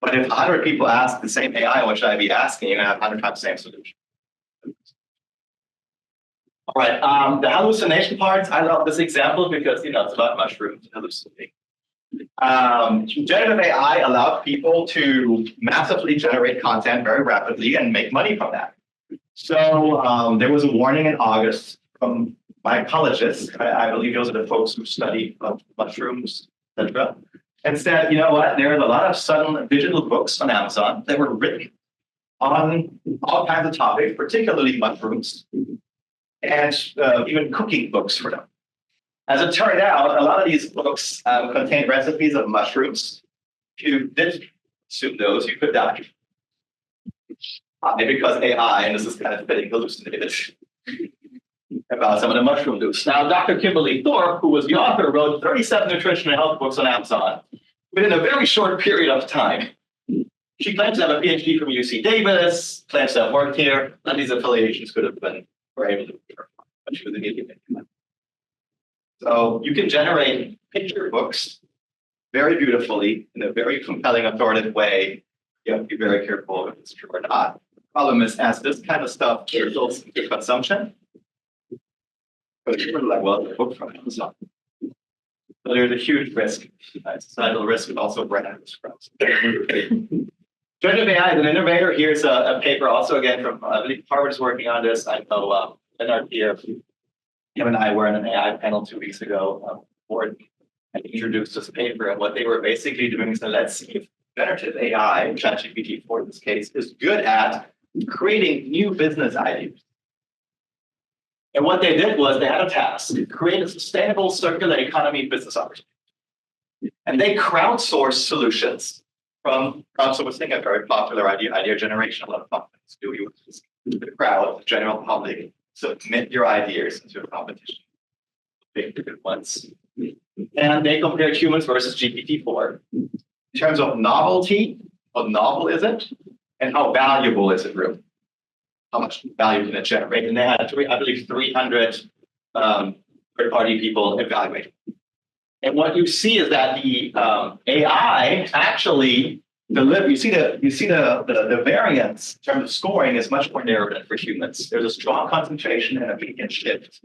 But if 100 people ask the same AI, what should I be asking? You're going to have 100 times the same solution. All right, the hallucination parts. I love this example because it's about mushrooms hallucinating. Generative AI allowed people to massively generate content very rapidly and make money from that. So there was a warning in August from mycologists. I believe those are the folks who study mushrooms, etc. And said, you know what? There are a lot of sudden digital books on Amazon that were written on all kinds of topics, particularly mushrooms, and even cooking books for them. As it turned out, a lot of these books contained recipes of mushrooms. If you did consume those, you could die. Because AI, and this is kind of fitting, hallucinated about some of the mushroom juice. Now, Dr. Kimberly Thorpe, who was the author, wrote 37 nutrition and health books on Amazon within a very short period of time. She claims to have a PhD from UC Davis, claims to have worked here. None of these affiliations could have been able to verify, but she was immediately. So you can generate picture books very beautifully in a very compelling, authoritative way. You have to be very careful if it's true or not. The problem is, as this kind of stuff trickles into consumption, but you're like, well, the book from Amazon. So there's a huge risk, societal risk, and also brand risk. Generative AI is an innovator. Here's a paper also, again, from, I believe Harvard is working on this. I know Leonard here, him and I were in an AI panel 2 weeks ago. Board and introduced this paper, and what they were basically doing is, let's see if generative AI, ChatGPT-4 in this case, is good at creating new business ideas. And what they did was they had a task, create a sustainable circular economy business opportunity. And they crowdsourced solutions from crowdsourcing, a very popular idea generation. A lot of companies do use the crowd, the general public, submit your ideas into a competition. Big good ones. And they compared humans versus GPT-4 in terms of novelty, how novel is it, and how valuable is it really? How much value can it generate? And they had, I believe, 300 third-party people evaluate. And what you see is that the AI actually deliver. You see the variance in terms of scoring is much more narrow than for humans. There's a strong concentration and a median shift,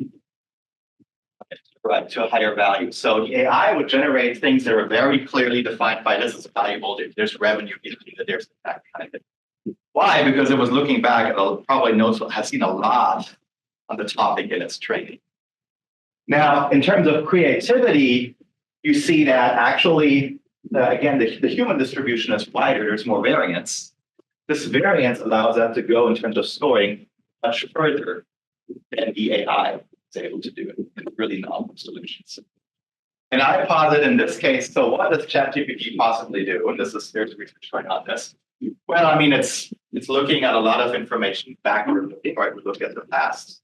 right, to a higher value. So the AI would generate things that are very clearly defined by this is valuable. There's revenue behind it. There's impact behind it. Why? Because it was looking back at probably has seen a lot on the topic in its training. Now, in terms of creativity, you see that actually, again, the human distribution is wider. There's more variance. This variance allows that to go in terms of scoring much further than the AI is able to do it in really novel solutions. And I posit in this case, so what does ChatGPT possibly do? And there's research going on this. Well, I mean, it's looking at a lot of information backward looking, right? We look at the past.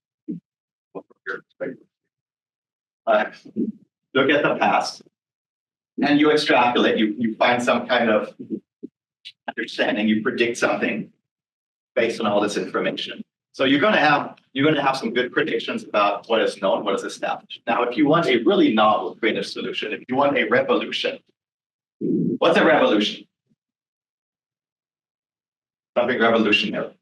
Look at the past, and you extrapolate. You find some kind of understanding. You predict something based on all this information. So you're going to have some good predictions about what is known, what is established. Now, if you want a really novel creative solution, if you want a revolution, what's a revolution? Something revolutionary.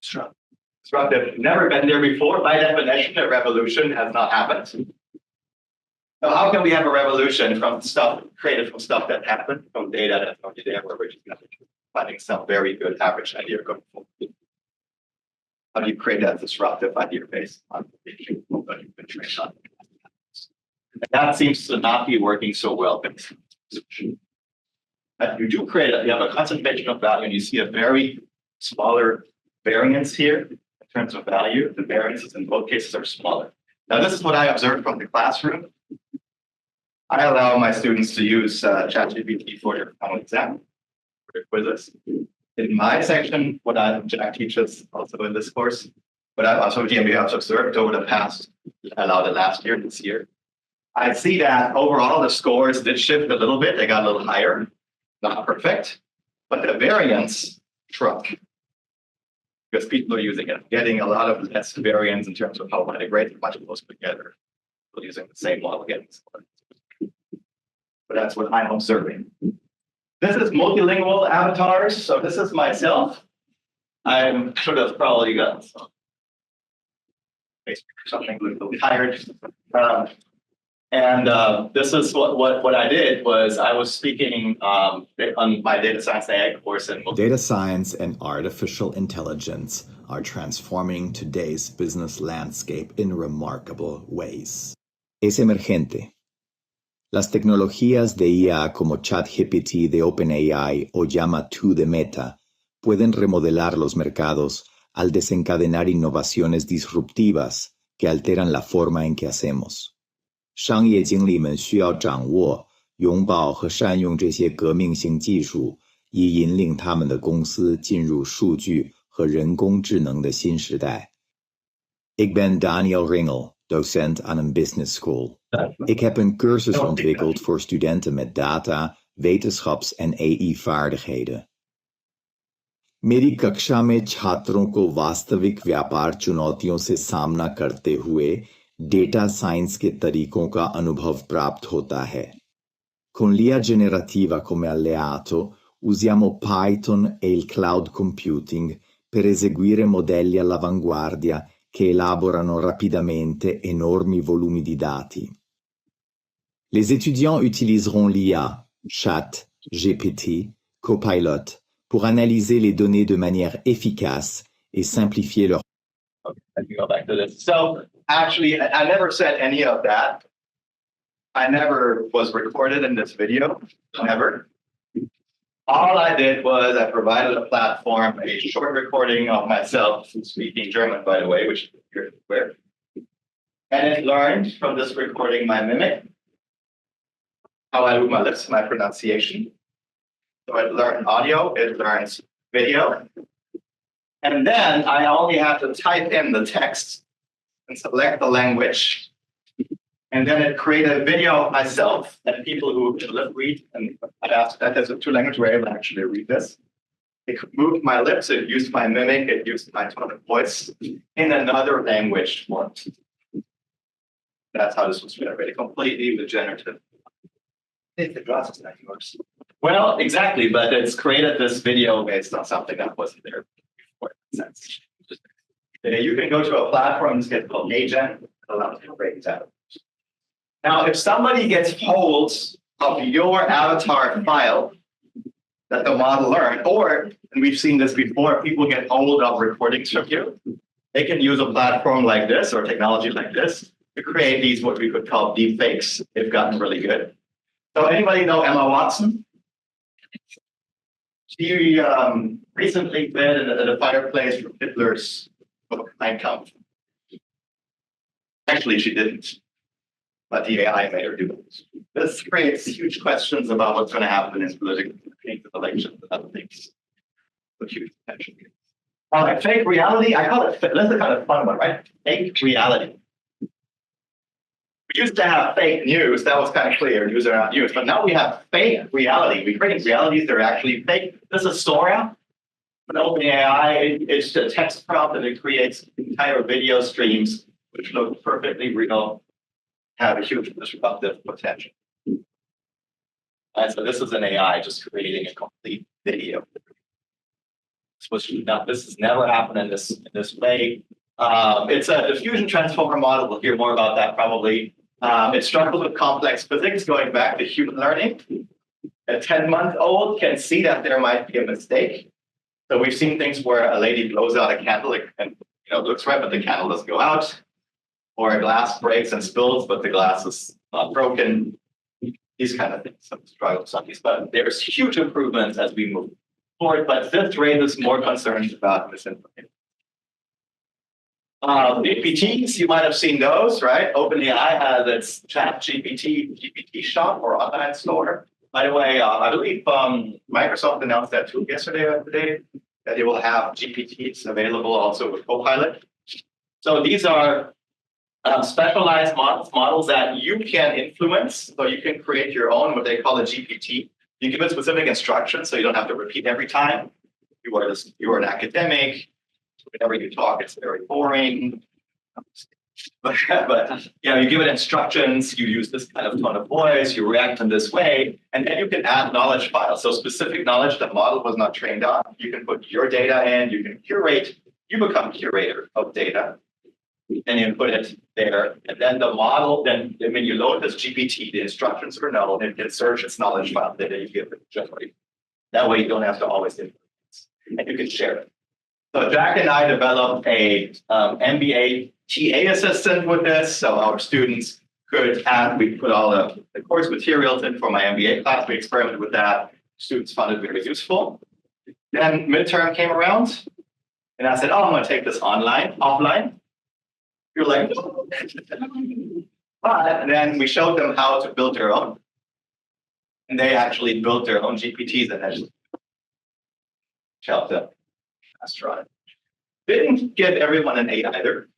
Disruptive. Never been there before. By definition, a revolution has not happened. So how can we have a revolution from stuff created from stuff that happened, from data that's already there, where we're just finding some very good average idea going forward? How do you create that disruptive idea based on what you've been trained on? And that seems to not be working so well. But you do create you have a concentration of value, and you see a very smaller variance here in terms of value. The variances in both cases are smaller. Now, this is what I observed from the classroom. I allow my students to use ChatGPT for their final exam, for their quizzes. In my section, what Jack teaches also in this course, but I've also observed over the past, I allowed it last year, this year. I see that overall the scores did shift a little bit. They got a little higher, not perfect, but the variance shrunk because people are using it, getting a lot of less variance in terms of how high the grades are much closer together. People using the same model getting scores. But that's what I'm observing. This is multilingual avatars. So this is myself. I'm sort of probably got something a little tired. This is what I did was I was speaking on my data science AI course. Data science and artificial intelligence are transforming today's business landscape in remarkable ways. Es emergente. Las tecnologías de IA como ChatGPT de OpenAI o Llama 2 de Meta pueden remodelar los mercados al desencadenar innovaciones disruptivas que alteran la forma en que hacemos. 商业经理们需要掌握、拥抱和善用这些革命性技术，以引领他们的公司进入数据和人工智能的新时代。Ik ben Daniel Ringel, docent aan een business school. Ik heb een cursus ontwikkeld voor studenten met data, wetenschaps- en AI-vaardigheden. मेरी कक्षा में छात्रों को वास्तविक व्यापार चुनौतियों से सामना करते हुए डेटा साइंस के तरीकों का अनुभव प्राप्त होता है. Con l'IA generativa come alleato, usiamo Python e il cloud computing per eseguire modelli all'avanguardia che elaborano rapidamente enormi volumi di dati. Les étudiants utiliseront l'IA, Chat, GPT, Copilot pour analyser les données de manière efficace et simplifier leur. Okay, let me go back to this. So actually, I never said any of that. I never was recorded in this video, never. All I did was I provided a platform, a short recording of myself speaking German, by the way, which you're aware. And it learned from this recording my mimic, how I move my lips, my pronunciation. So it learned audio, it learns video. And then I only have to type in the text and select the language. And then it created a video of myself and people who read. And I asked that there's two languages where I able to actually read this. It moved my lips, it used my mimic, it used my tone of voice in another language form. That's how this was generated, completely with generative. If the glass is not yours. Well, exactly, but it's created this video based on something that wasn't there before. In a sense. You can go to a platform that's called Agent, it allows you to break that. Now, if somebody gets hold of your avatar file that the model learned, or, and we've seen this before, people get hold of recordings from you, they can use a platform like this or technology like this to create these, what we could call deep fakes. They've gotten really good. So anybody know Emma Watson? She recently been at a fireplace from Hitler's book, Mein Kampf. Actually, she didn't, but the AI made her do it. This creates huge questions about what's going to happen in political elections and other things. With huge potential. All right, fake reality. I call it. That's a kind of fun one, right? Fake reality. We used to have fake news. That was kind of clear. News are not news. But now we have fake reality. We're creating realities that are actually fake. This is Sora. An OpenAI. It's a text prompt and it creates entire video streams which look perfectly real, have a huge disruptive potential. And so this is an AI just creating a complete video. This has never happened in this way. It's a diffusion transformer model. We'll hear more about that probably. It struggles with complex physics going back to human learning. A 10-month-old can see that there might be a mistake. So we've seen things where a lady blows out a candle and it looks right, but the candle doesn't go out. Or a glass breaks and spills, but the glass is not broken. These kind of things. Some struggles on these, but there's huge improvements as we move forward. But this raises more concerns about misinformation. GPTs, you might have seen those, right? OpenAI has its GPT shop or online store. By the way, I believe Microsoft announced that too yesterday or today, that they will have GPTs available also with Copilot. So these are specialized models that you can influence. So you can create your own, what they call a GPT. You give it specific instructions, so you don't have to repeat every time. You are an academic. Whenever you talk, it's very boring. But you give it instructions. You use this kind of tone of voice. You react in this way, and then you can add knowledge files. So specific knowledge the model was not trained on. You can put your data in. You can curate. You become curator of data. And you put it there, and then the model, then when you load this GPT, the instructions are known, it can search its knowledge file data you give it generally. That way you don't have to always influence, and you can share it. So Jack and I developed a MBA TA assistant with this, so our students could add, we put all the course materials in for my MBA class, we experimented with that, students found it very useful. Then midterm came around, and I said, oh, I'm gonna take this offline. You're like, no. But then we showed them how to build their own. And they actually built their own GPTs and actually helped them. That's right. Didn't give everyone an 8 either,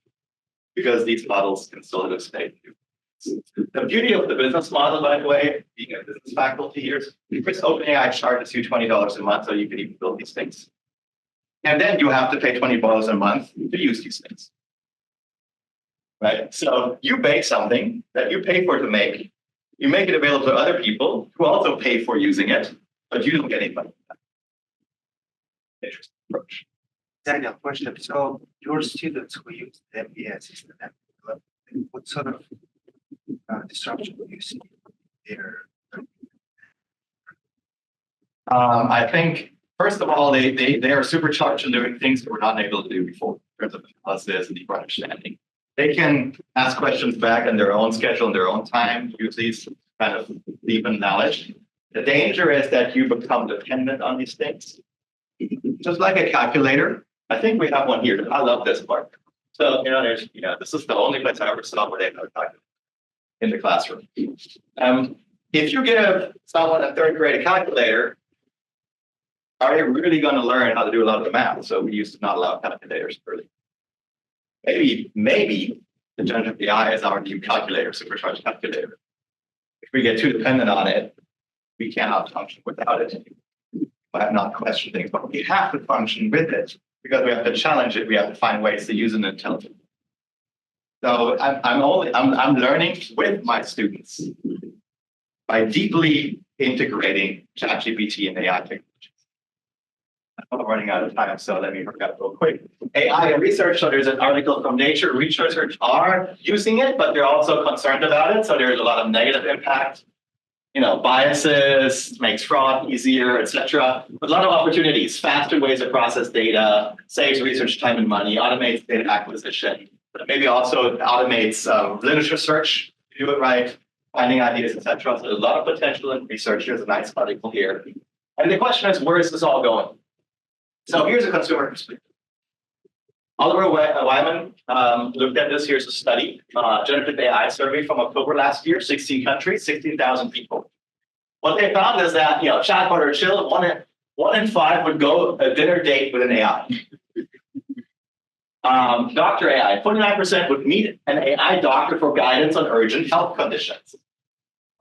because these models can still hallucinate. The beauty of the business model, by the way, being a business faculty here, Chris OpenAI charges you $20 a month so you can even build these things. And then you have to pay $20 a month to use these things. Right? So you bake something that you pay for to make. You make it available to other people who also pay for using it, but you don't get any money. Interesting approach. Daniel, question. So your students who use the MBA system, what sort of disruption do you see there? I think, first of all, they are supercharged in doing things that we're not able to do before in terms of analysis and deeper understanding. They can ask questions back in their own schedule, in their own time, use these kind of deepened knowledge. The danger is that you become dependent on these things. Just like a calculator. I think we have one here. I love this part. So, this is the only place I ever saw where they have a calculator in the classroom. If you give someone a 3rd grade calculator, are they really going to learn how to do a lot of the math? So we used to not allow calculators early. Maybe the generative AI is our new calculator, supercharged calculator. If we get too dependent on it, we cannot function without it. We have not questioned things, but we have to function with it because we have to challenge it. We have to find ways to use it intelligently. So I'm learning with my students by deeply integrating ChatGPT and AI technologies. I'm running out of time, so let me hurry up real quick. AI and research. So there's an article from Nature. Researchers are using it, but they're also concerned about it. So there's a lot of negative impact. Biases, makes fraud easier, etc. But a lot of opportunities, faster ways to process data, saves research time and money, automates data acquisition, but maybe also automates literature search, do it right, finding ideas, etc. So there's a lot of potential in research. Here's a nice article here. And the question is, where is this all going? So here's a consumer perspective. Oliver Wyman looked at this. Here's a study, generative AI survey from October last year, 16 countries, 16,000 people. What they found is that, chatbot or chill, one in five would go a dinner date with an AI. Doctor AI, 49% would meet an AI doctor for guidance on urgent health conditions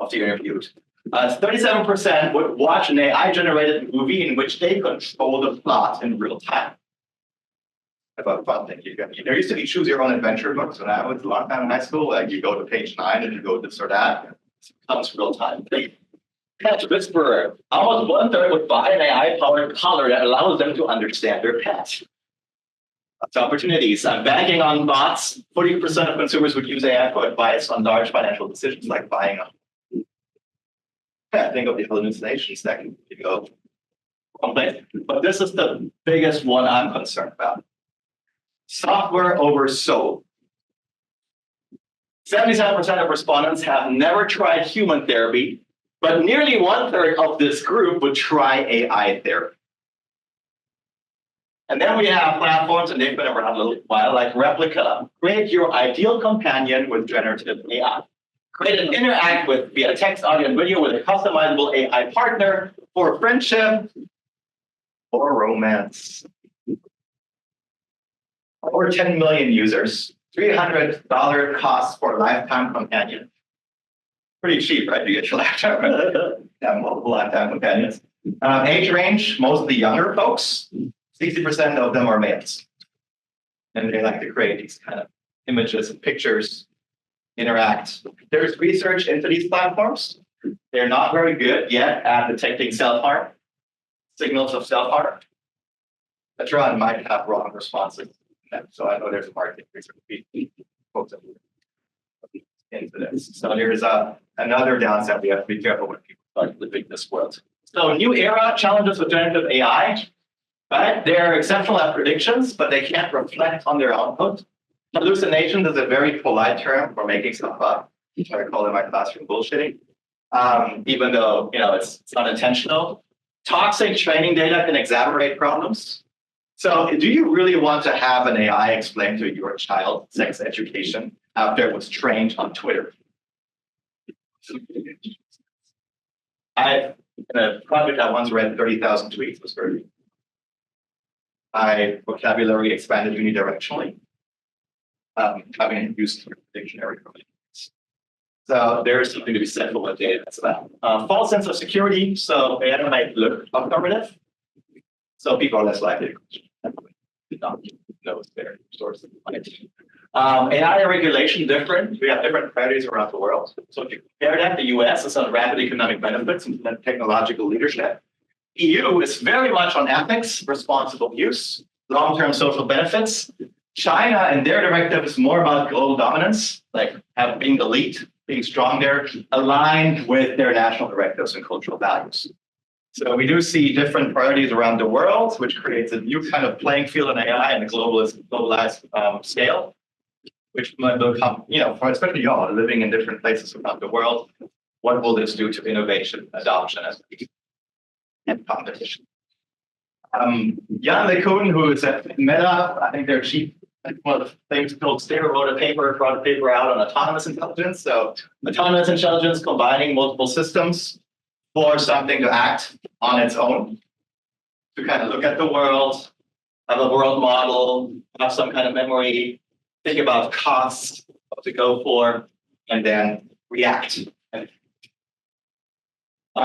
after you're interviewed. 37% would watch an AI-generated movie in which they control the plot in real time. About fun thing. There used to be choose your own adventure books when I was a long time in high school. Like you go to page 9 and you go this or that. It becomes real time. Pet whisperer. Almost 1/3 would buy an AI-powered collar that allows them to understand their pet. That's opportunities. I'm banking on bots. 40% of consumers would use AI for advice on large financial decisions like buying a home. Think of the hallucinations that can go wrong place. But this is the biggest one I'm concerned about. Software oversold. 77% of respondents have never tried human therapy, but nearly 1/3 of this group would try AI therapy. And then we have platforms, and they've been around a little while, like Replica. Create your ideal companion with generative AI. Create and interact with via text, audio, and video with a customizable AI partner for friendship or romance. Over 10 million users, $300 cost for a lifetime companion. Pretty cheap, right? To get your lifetime, have multiple lifetime companions. Age range, mostly younger folks. 60% of them are males. And they like to create these kind of images and pictures, interact. There's research into these platforms. They're not very good yet at detecting self-harm, signals of self-harm. Patron might have wrong responses. So I know there's a market research folks into this. So there's another downside. We have to be careful when people start living this world. So new era challenges with generative AI. Right? They're exceptional at predictions, but they can't reflect on their output. Hallucination is a very polite term for making stuff up. I call it in my classroom bullshitting. Even though it's unintentional. Toxic training data can exacerbate problems. So do you really want to have an AI explain to your child sex education after it was trained on Twitter? In a project I once read 30,000 tweets, was very. My vocabulary expanded unidirectionally, having used the dictionary. So there is something to be said for what data that's about. False sense of security. So AI might look affirmative. So people are less likely to not know their source of information. AI regulation different. We have different priorities around the world. So if you compare that, the US is on rapid economic benefits and technological leadership. EU is very much on ethics, responsible use, long-term social benefits. China and their directive is more about global dominance, like being the lead, being strong there, aligned with their national directives and cultural values. So we do see different priorities around the world, which creates a new kind of playing field in AI and a globalized scale, which might become, for especially y'all living in different places around the world, what will this do to innovation, adoption, and competition? Jan LeCun, who is at Meta, I think they're chief, one of the things called Stair brought a paper out on autonomous intelligence. So autonomous intelligence combining multiple systems for something to act on its own, to kind of look at the world, have a world model, have some kind of memory, think about costs, what to go for, and then react.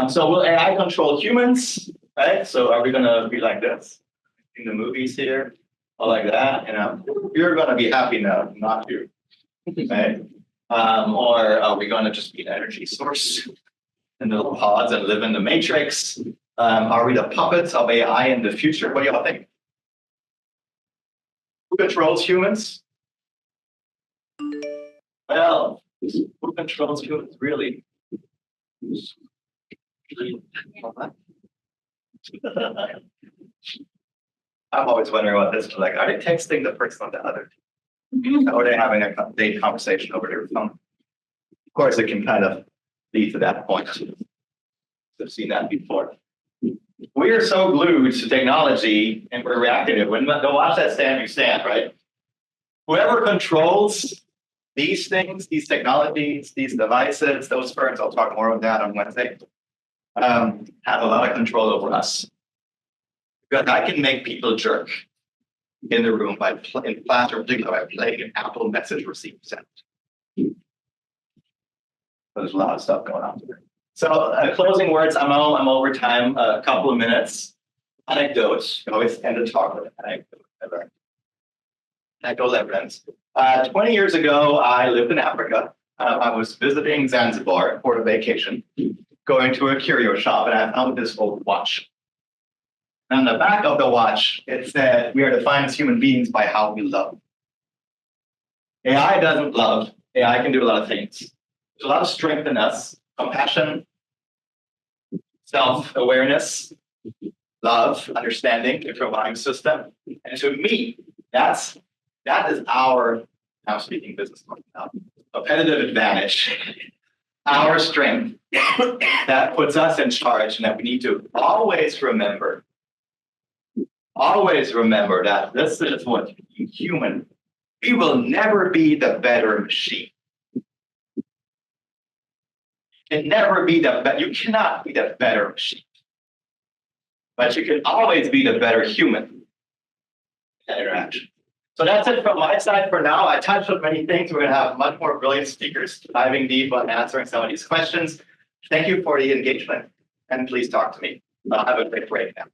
So will AI control humans, right? So are we going to be like this in the movies here, or like that? You're going to be happy now, not you. Right? Or are we going to just be an energy source in the little pods and live in the matrix? Are we the puppets of AI in the future? What do y'all think? Who controls humans? Well, who controls humans really? I'm always wondering what this is like. Are they texting the person on the other? Or are they having a date conversation over their phone? Of course, it can kind of lead to that point. I've seen that before. We are so glued to technology and we're reactive. When don't watch that stand, you stand, right? Whoever controls these things, these technologies, these devices, those firms, I'll talk more about that on Wednesday, have a lot of control over us. Because I can make people jerk in the room by in class, or particularly by playing an Apple message receipt sent. There's a lot of stuff going on there. So closing words, I'm over time, a couple of minutes. Anecdotes, you always end to talk with an anecdote evidence. 20 years ago, I lived in Africa. I was visiting Zanzibar for a vacation, going to a curio shop, and I found this old watch. And on the back of the watch, it said, we are defined as human beings by how we love. AI doesn't love. AI can do a lot of things. There's a lot of strength in us, compassion, self-awareness, love, understanding, control value system. And to me, that is our, now speaking business now, competitive advantage, our strength that puts us in charge, and that we need to always remember that this is what human, we will never be the better machine. You cannot be the better machine. But you can always be the better human in that interaction. So that's it from my side for now. I touched on many things. We're going to have much more brilliant speakers diving deep on answering some of these questions. Thank you for the engagement, and please talk to me. I'll have a quick break now.